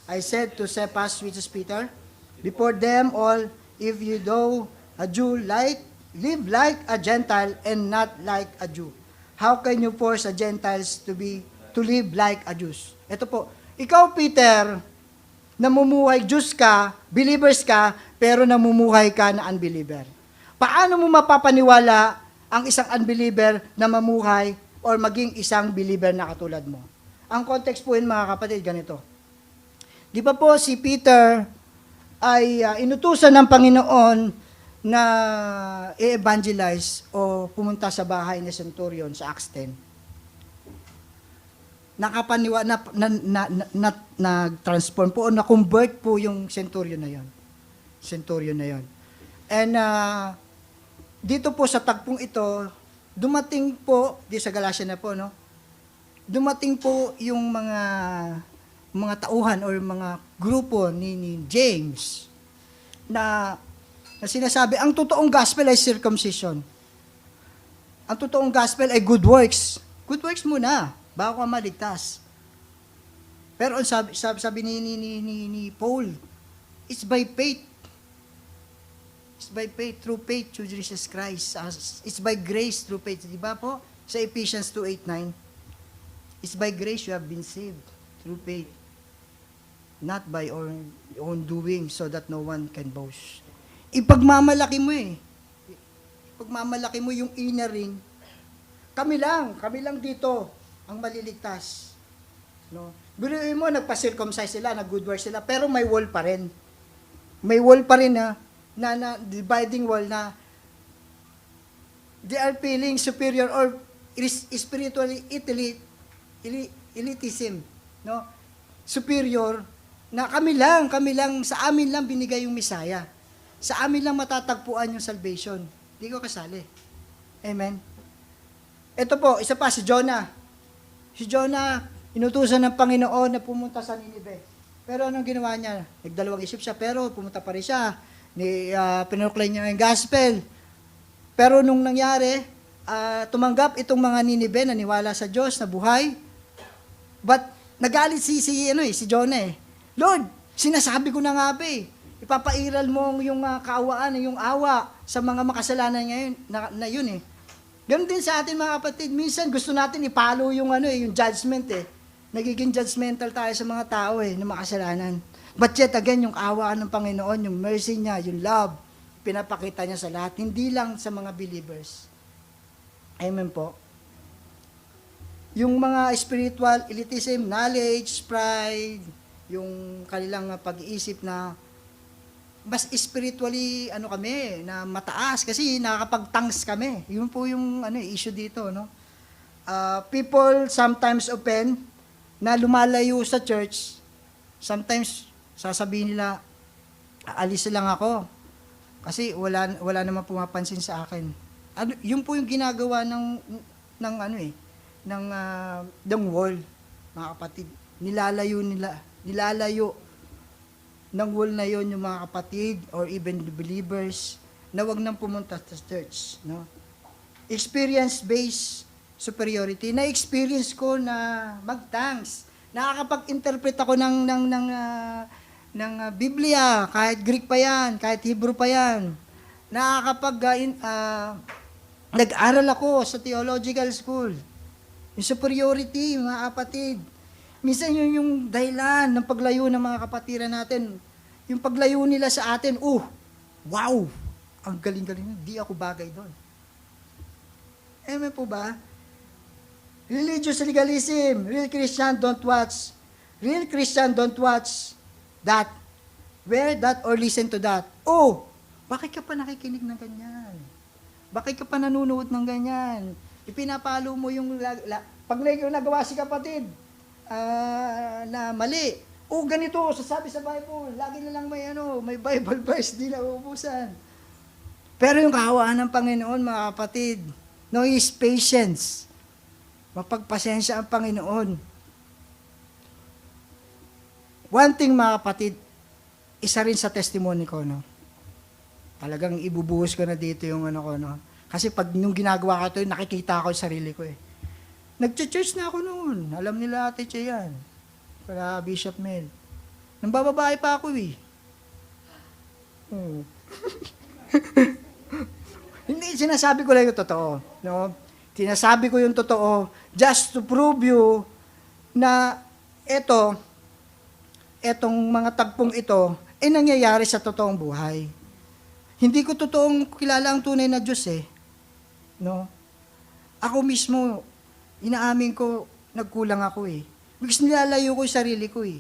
I said to Cephas, which is Peter, before them all, if you though a Jew live like a Gentile and not like a Jew, how can you force a Gentiles to live like a Jews? Ito po, ikaw Peter, namumuhay Jews ka, believers ka, pero namumuhay ka na unbeliever. Paano mo mapapaniwala ang isang unbeliever na mamuhay or maging isang believer na katulad mo? Ang context po yun mga kapatid, ganito. Di ba po si Peter ay inutusan ng Panginoon na i-evangelize o pumunta sa bahay ni Centurion sa Acts 10. Nag-transform po o na-convert po yung Centurion na yon. And dito po sa tagpong ito, dumating po, di sa Galatia na po, no? Dumating po yung mga tauhan or mga grupo ni James na sinasabi, ang totoong gospel ay circumcision. Ang totoong gospel ay good works. Good works muna, bago ka maligtas. Pero sabi ni Paul, it's by faith. It's by faith, through faith to Jesus Christ. It's by grace through faith. Di ba po? Sa Ephesians 2:8-9, it's by grace you have been saved through faith, not by our own doing, so that no one can boast. Ipagmamalaki mo Ipagmamalaki mo yung inner ring. Kami lang dito ang maliligtas. No? Biruin mo, nagpa-circumcise sila, nag-good work sila, pero may wall pa rin. May wall pa rin na dividing wall na they are feeling superior or spiritually elitism. No? Superior na kami lang, sa amin lang binigay yung Messiah. Sa amin lang matatagpuan yung salvation. Hindi ko kasali. Amen? Ito po, isa pa, si Jonah. Si Jonah, inutusan ng Panginoon na pumunta sa Nineveh. Pero anong ginawa niya? Nagdalawang isip siya, pero pumunta pa rin siya. Pinoclaim niya yung gospel. Pero nung nangyari, tumanggap itong mga Nineveh, naniwala sa Diyos, na buhay. But, nagalit si Jonah. Lord, sinasabi ko na nga ba ipapairal mo yung kaawaan, yung awa sa mga makasalanan ngayon na yun Ganun din sa atin mga kapatid, minsan gusto natin ipalo yung yung judgment Nagiging judgmental tayo sa mga tao na makasalanan. But yet again, yung awa ng Panginoon, yung mercy niya, yung love, pinapakita niya sa lahat, hindi lang sa mga believers. Amen po. Yung mga spiritual elitism, knowledge, pride, yung kanilang pag-iisip na mas spiritually kami na mataas kasi nakakapag-tongues kami. Yun po yung issue dito, no? People sometimes open na lumalayo sa church. Sometimes sasabihin nila, aalis lang ako kasi wala naman pumapansin sa akin. Yun po yung ginagawa ng wall, mga kapatid. Nilalayo ng wall na yon yung mga kapatid or even the believers na wag nang pumunta sa church, no? Experience-based superiority. Na-experience ko na mag-thanks. Nakakapag-interpret ako ng Biblia, kahit Greek pa yan, kahit Hebrew pa yan. Nag-aral ako sa theological school. Yung superiority, mga kapatid. Minsan yun yung dahilan ng paglayo ng mga kapatiran natin. Yung paglayo nila sa atin, wow! Ang galing-galing. Di ako bagay doon. Amen po ba? Religious legalism. Real Christian don't watch that. Wear that or listen to that. Bakit ka pa nakikinig ng ganyan? Bakit ka pa nanonood ng ganyan? Ipinapalo mo yung pag nagawa si kapatid, na mali. Ganito, sasabi sa Bible, lagi na lang may Bible verse, di na uubusan. Pero yung kahawaan ng Panginoon, mga kapatid, no, is patience. Mapagpasensya ang Panginoon. One thing, mga kapatid, isa rin sa testimony ko, no? Talagang ibubuhos ko na dito yung ano ko, no? Kasi pag nung ginagawa ko ito, nakikita ko yung sarili ko eh. Nag-church na ako noon. Alam nila Ate Che yan. Para Bishop Mel. Nang bababae pa ako eh. Oh. Hindi, sinasabi ko lang yung totoo. No? Sinasabi ko yung totoo just to prove you na etong mga tagpong ito ay nangyayari sa totoong buhay. Hindi ko totoong kilala ang tunay na Diyos eh. No? Ako mismo, inaamin ko, nagkulang ako eh. Because nilalayo ko yung sarili ko eh.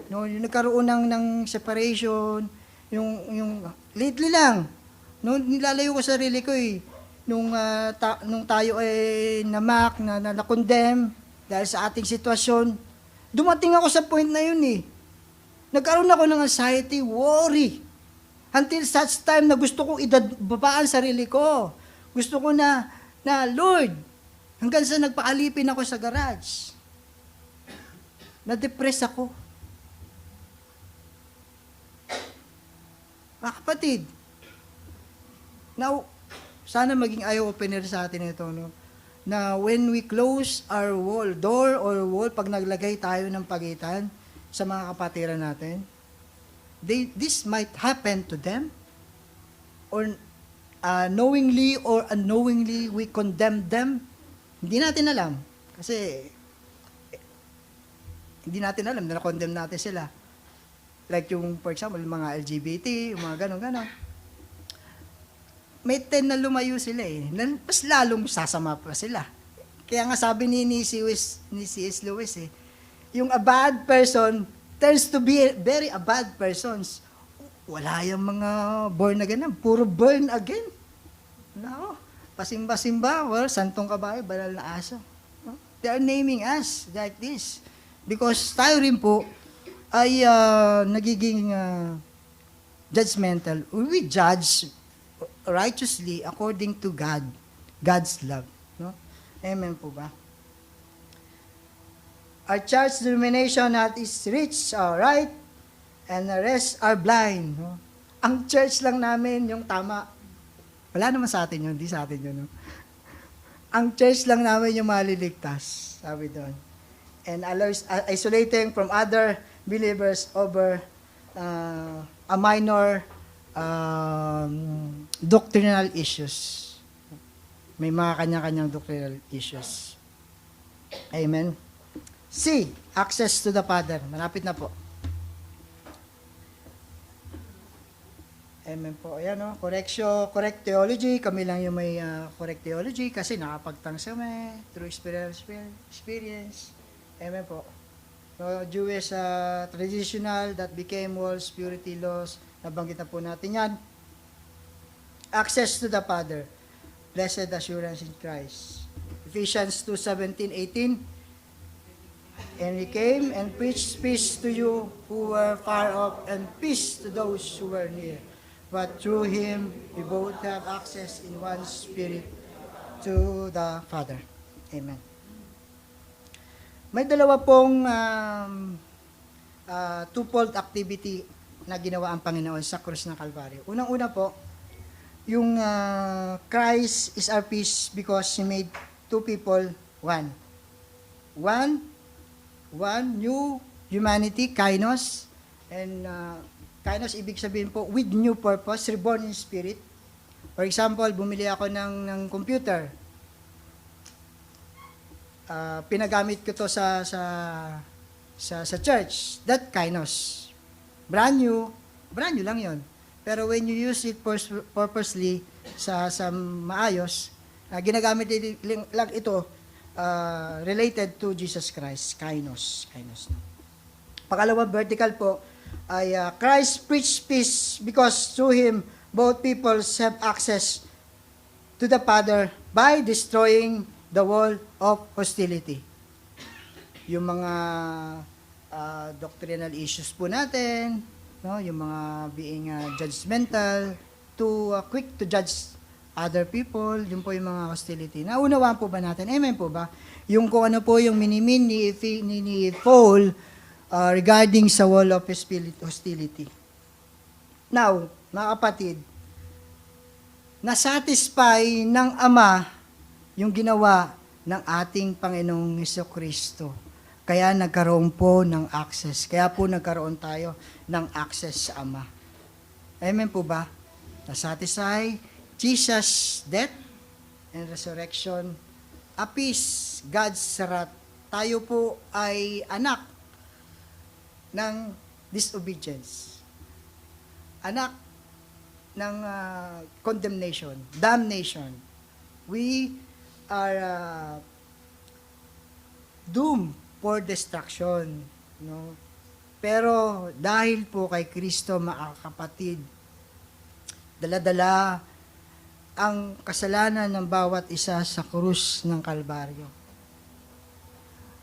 No, yung nagkaroon ng separation, yung lately lang, no, nilalayo ko sarili ko eh. Nung tayo ay na-condemn dahil sa ating sitwasyon, dumating ako sa point na yun eh. Nagkaroon ako ng anxiety, worry. Until such time na gusto kong ibabaan sarili ko. Gusto ko na Lord, hanggang sa nagpaalipin ako sa garage. Na-depress ako. Mga kapatid, now, sana maging eye-opener sa atin ito, no? Na when we close our door or wall, pag naglagay tayo ng pagitan sa mga kapatiran natin, this might happen to them, or knowingly or unknowingly we condemn them. Hindi natin alam. Kasi, hindi natin alam na na-condemn natin sila. Like yung, for example, mga LGBT, yung mga ganon-ganon. May na lumayo sila eh. Mas lalong sasama pa sila. Kaya nga sabi ni C.S. Lewis eh, yung a bad person turns to be very a bad persons. Wala yung mga born again, puro burn again. No, pasimba-simba, well, santong kabayo, banal na aso. No? They are naming us like this. Because tayo rin po ay nagiging judgmental. We judge righteously according to God's love. No? Amen po ba? Our church denomination is rich, right? And the rest are blind. No? Ang church lang namin yung tama. Wala naman sa atin yun, hindi sa atin yun. No? Ang church lang namin yung maliligtas, sabi doon. And isolating from other believers over a minor doctrinal issues. May mga kanya-kanyang doctrinal issues. Amen. C, access to the Father. Malapit na po. Amen po. Ayan o, correct theology. Kami lang yung may correct theology kasi nakapagtangsa kami through experience. Amen po. So, Jewish traditional that became walls, purity laws. Nabanggit na po natin yan. Access to the Father. Blessed assurance in Christ. Ephesians 2:17-18. And he came and preached peace to you who were far off and peace to those who were near. But through him, we both have access in one spirit to the Father. Amen. May dalawa pong twofold activity na ginawa ang Panginoon sa krus ng Kalbaryo. Unang-una po, yung Christ is our peace because He made two people one. One new humanity, kainos, and kainos ibig sabihin po with new purpose, reborn in spirit. For example, bumili ako ng computer. Pinagamit ko to sa church. That kainos. Brand new lang yon. Pero when you use it purposely sa maayos, ginagamit lang ito related to Jesus Christ, kainos. No? Pangalawang vertical po ay Christ preached peace because through Him both peoples have access to the Father by destroying the wall of hostility. Yung mga doctrinal issues po natin, no, yung mga being judgmental, quick to judge other people, yun po yung mga hostility. Naunawaan po ba natin? Amen po ba? Yung kung ano po yung minimin ni Paul regarding sa wall of hostility. Now, mga kapatid, na-satisfy ng Ama yung ginawa ng ating Panginoong Jesucristo. Kaya nagkaroon po ng access. Kaya po nagkaroon tayo ng access sa Ama. Amen po ba? Na-satisfy Jesus' death and resurrection, appease God's wrath. Tayo po ay anak ng disobedience. Anak ng condemnation, damnation. We are doomed for destruction. No? Pero dahil po kay Kristo, mga kapatid, dala-dala ang kasalanan ng bawat isa sa krus ng Kalbaryo.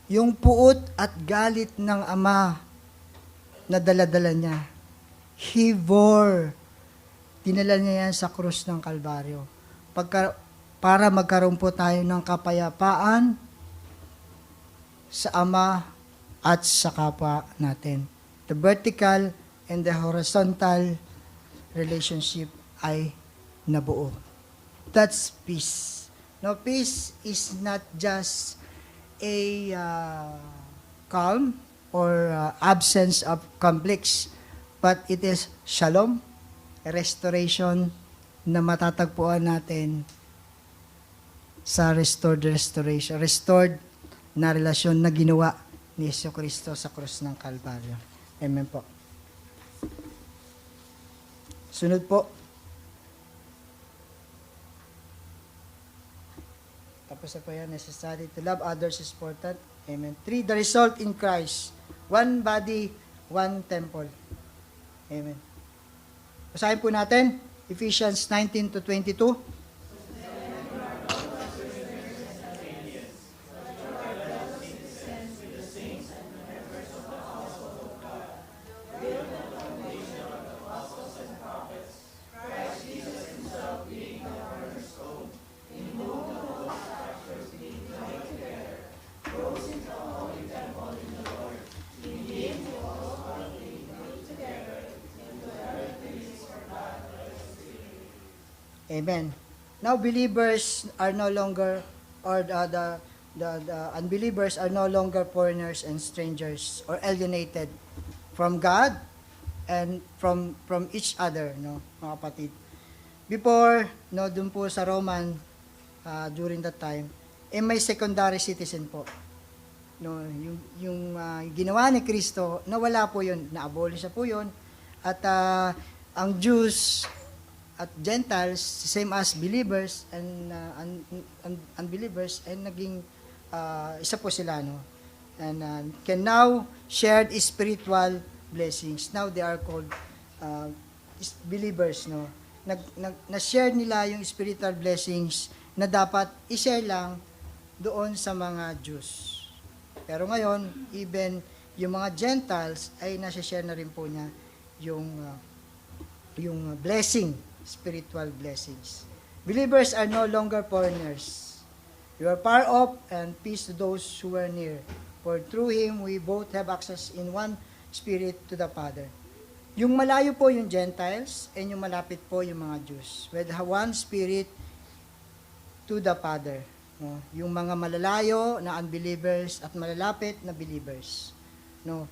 Yung puot at galit ng Ama na dala-dala niya, He bore. Dinala niya yan sa krus ng Kalbaryo. Para magkaroon po tayo ng kapayapaan sa Ama at sa kapwa natin. The vertical and the horizontal relationship ay nabuo. That's peace. No, peace is not just a calm or absence of conflicts, but it is shalom, a restoration na matatagpuan natin sa restored na relasyon na ginawa ni Jesucristo sa krus ng Kalbaryo. Amen po. Sunod po. Tapos na po yan, necessary to love others is important. Amen. 3, the result in Christ. One body, one temple. Amen. Basahin po natin, Ephesians 19-22. Amen. Now believers are no longer, or the unbelievers are no longer foreigners and strangers or alienated from God and from each other, no, mga kapatid. Before, no, dun po sa Roman, during that time, may secondary citizen po. No, yung ginawa ni Kristo, nawala po yun, na-abolish na po yun, at ang Jews at Gentiles, same as believers and unbelievers, and naging isa po sila, no? And can now share spiritual blessings. Now they are called believers, no? Na-share nila yung spiritual blessings na dapat i-share lang doon sa mga Jews. Pero ngayon, even yung mga Gentiles ay nasa-share na rin po niya yung blessing, spiritual blessings. Believers are no longer foreigners. You are far off, and peace to those who are near. For through Him, we both have access in one Spirit to the Father. Yung malayo po yung Gentiles, and yung malapit po yung mga Jews. With one Spirit to the Father. No? Yung mga malalayo na unbelievers at malalapit na believers. No?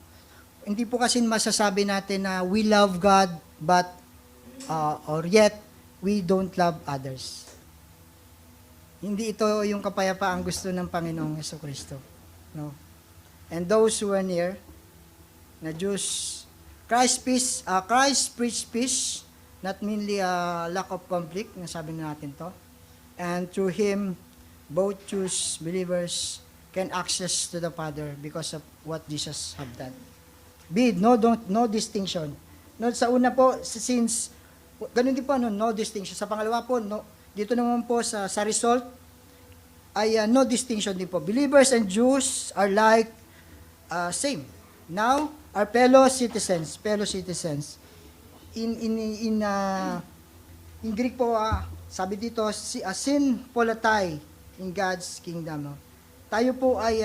Hindi po kasi masasabi natin na we love God, but or yet, we don't love others. Hindi ito yung kapayapaang gusto ng Panginoong Jesucristo. No? And those who are near, na Jews, Christ preached peace, not merely a lack of conflict, nasabi na natin to. And through Him, both Jews, believers, can access to the Father because of what Jesus have done. No distinction. No, sa una po, since ganun din po, no distinction. Sa pangalawa po, dito naman po sa result, ay no distinction din po. Believers and Jews are like same. Now, are fellow citizens. In Greek po, sabi dito, synpolitai in God's kingdom. No? Tayo po ay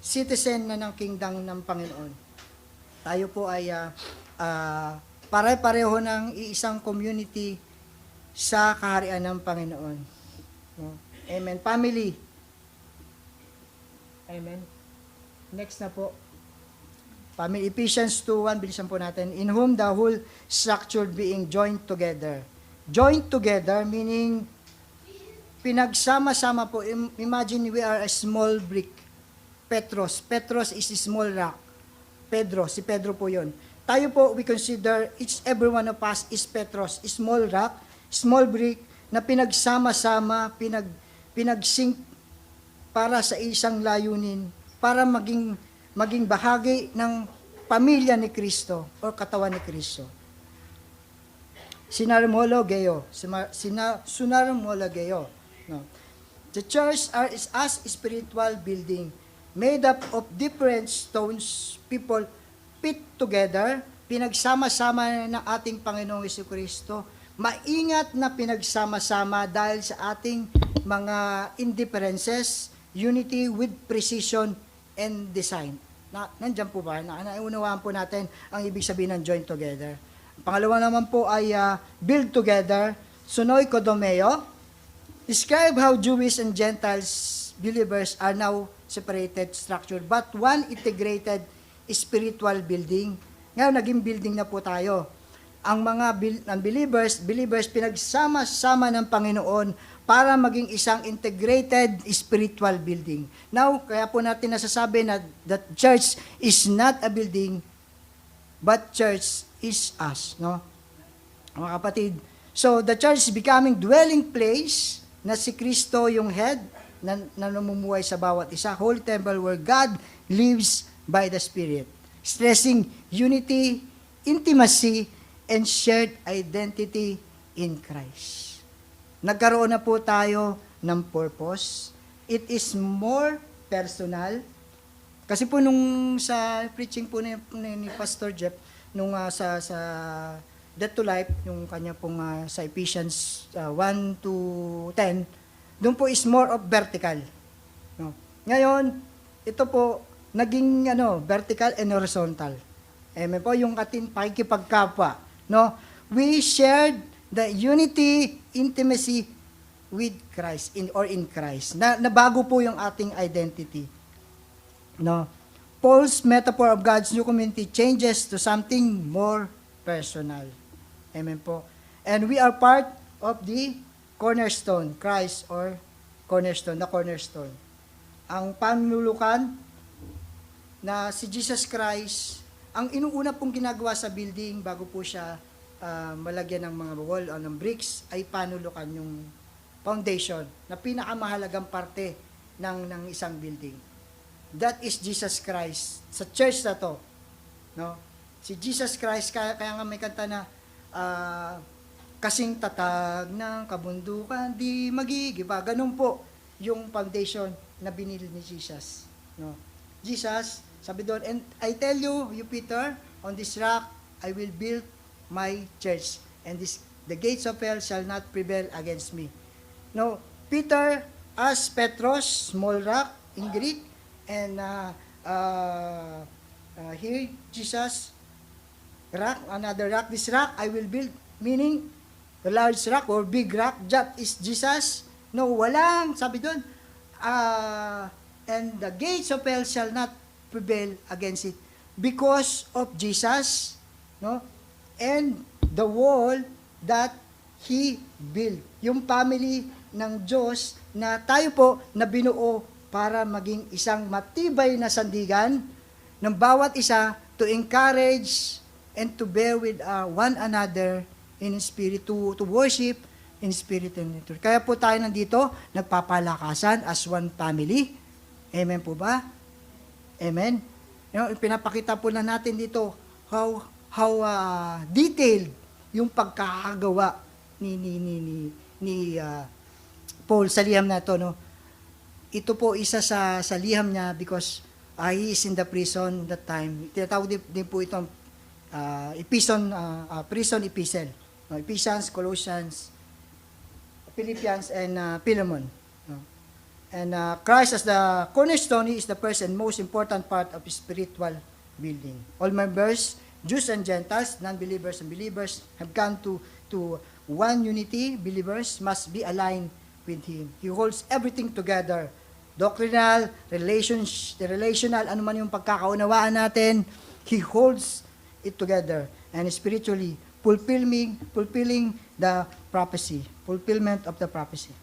citizen na ng kingdom ng Panginoon. Tayo po ay pare-pareho ng iisang community sa kaharian ng Panginoon. No? Amen. Family. Amen. Next na po. Family, Ephesians 2:1, bilisan po natin. In whom the whole structure being joined together. Joined together, meaning pinagsama-sama po. Imagine we are a small brick. Petros. Petros is a small rock. Pedro, si Pedro po yon. Tayo po, we consider every one of us is Petros, small rock, small brick, na pinagsama-sama, pinagsync para sa isang layunin, para maging bahagi ng pamilya ni Kristo o katawan ni Kristo. Sinarmologeo. Sunarmologeo. No. The church is as spiritual building made up of different stones, people put together, pinagsama-sama ng ating Panginoong Jesucristo. Maingat na pinagsama-sama dahil sa ating mga indifferences, unity with precision and design. Nandiyan po ba? Naunawaan po natin ang ibig sabihin ng join together. Pangalawa naman po ay build together, sunoi kodomeo. Describe how Jewish and Gentiles believers are now separated structure, but one integrated spiritual building. Ngayon, naging building na po tayo. Ang mga believers, pinagsama-sama ng Panginoon para maging isang integrated spiritual building. Now, kaya po natin nasasabi na that church is not a building, but church is us. No? Mga kapatid, so the church is becoming dwelling place na si Kristo yung head na namumuhay sa bawat isa. Holy temple where God lives by the Spirit. Stressing unity, intimacy, and shared identity in Christ. Nagkaroon na po tayo ng purpose. It is more personal. Kasi po nung sa preaching po ni Pastor Jeff, nung sa Death to Life, yung kanya pong sa Ephesians 1 to 10, doon po is more of vertical. No? Ngayon, ito po, naging vertical and horizontal. Amen po, yung ating pakikipagkapwa. No? We shared the unity, intimacy with Christ, in Christ. Nabago po yung ating identity. No? Paul's metaphor of God's new community changes to something more personal. Amen po. And we are part of the cornerstone, Christ or cornerstone, the cornerstone. Ang panlulukan na si Jesus Christ, ang inuuna pong ginagawa sa building bago po siya malagyan ng mga wall o ng bricks ay panulukan yung foundation na pinakamahalagang parte ng isang building. That is Jesus Christ. Sa church na to, no? Si Jesus Christ, kaya nga may kanta na kasing tatag ng kabundukan, di magigiba. Ganun po yung foundation na binili ni Jesus. No? Jesus, sabi doon, and I tell you, Peter, on this rock, I will build my church, and the gates of hell shall not prevail against me. No, Peter, as Petros, small rock in Greek, and here, Jesus, rock, another rock, this rock I will build, meaning the large rock or big rock, that is Jesus. No, walang, sabi doon, and the gates of hell shall not prevail against it because of Jesus, no, and the wall that He built. Yung family ng Diyos na tayo po na binuo para maging isang matibay na sandigan ng bawat isa to encourage and to bear with one another in spirit, to worship in spirit and in truth. Kaya po tayo nandito, nagpapalakasan as one family. Amen po ba? Amen? Pinapakita po na natin dito how detailed yung pagkakagawa ni Paul sa liham na ito. No? Ito po isa sa liham niya because he is in the prison that time. Tinatawag din po itong prison epistle. No, Ephesians, Colossians, Philippians, and Philemon. No? And Christ as the cornerstone, He is the first and most important part of spiritual building. All members, Jews and Gentiles, non-believers and believers, have come to one unity, believers must be aligned with Him. He holds everything together. Doctrinal, relational, ano man yung pagkakaunawaan natin, He holds it together. And spiritually, fulfilling the prophecy. Fulfillment of the prophecy.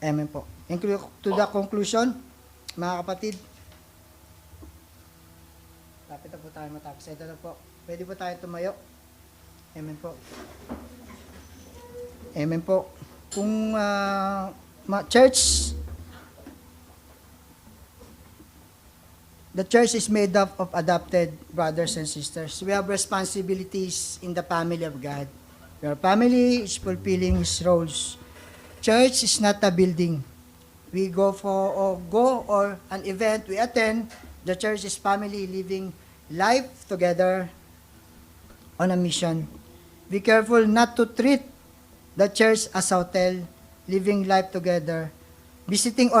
Amen po. To the conclusion, mga kapatid, lapit na po tayo matapos. Ito na po. Pwede po tayo tumayo. Amen po. Amen po. Kung church, the church is made up of adopted brothers and sisters. We have responsibilities in the family of God. Your family is fulfilling His roles. Church is not a building. We go or an event, we attend. The church is family living life together on a mission. Be careful not to treat the church as a hotel, living life together, visiting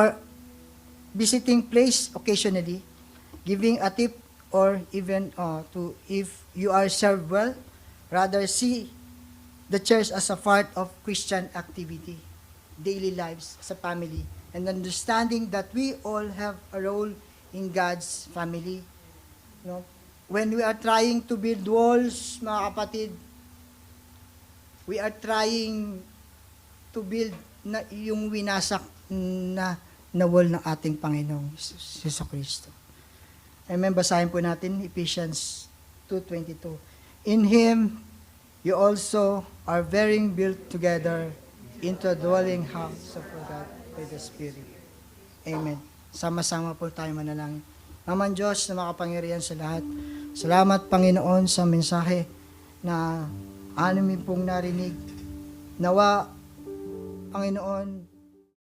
place occasionally, giving a tip, or even to if you are served well. Rather see the church as a part of Christian activity, daily lives as a family, and understanding that we all have a role in God's family. You know, when we are trying to build walls, mga kapatid, we are trying to build na yung winasak na wall ng ating Panginoong Hesus Kristo. Amen. Basahin po natin Ephesians 2:22. In Him, you also are being built together into a dwelling house of God by the Spirit. Amen. Sama-sama po tayo manalangin. Naman Diyos na makapangyarihan sa lahat. Salamat Panginoon sa mensahe na anumin pong narinig. Nawa, Panginoon,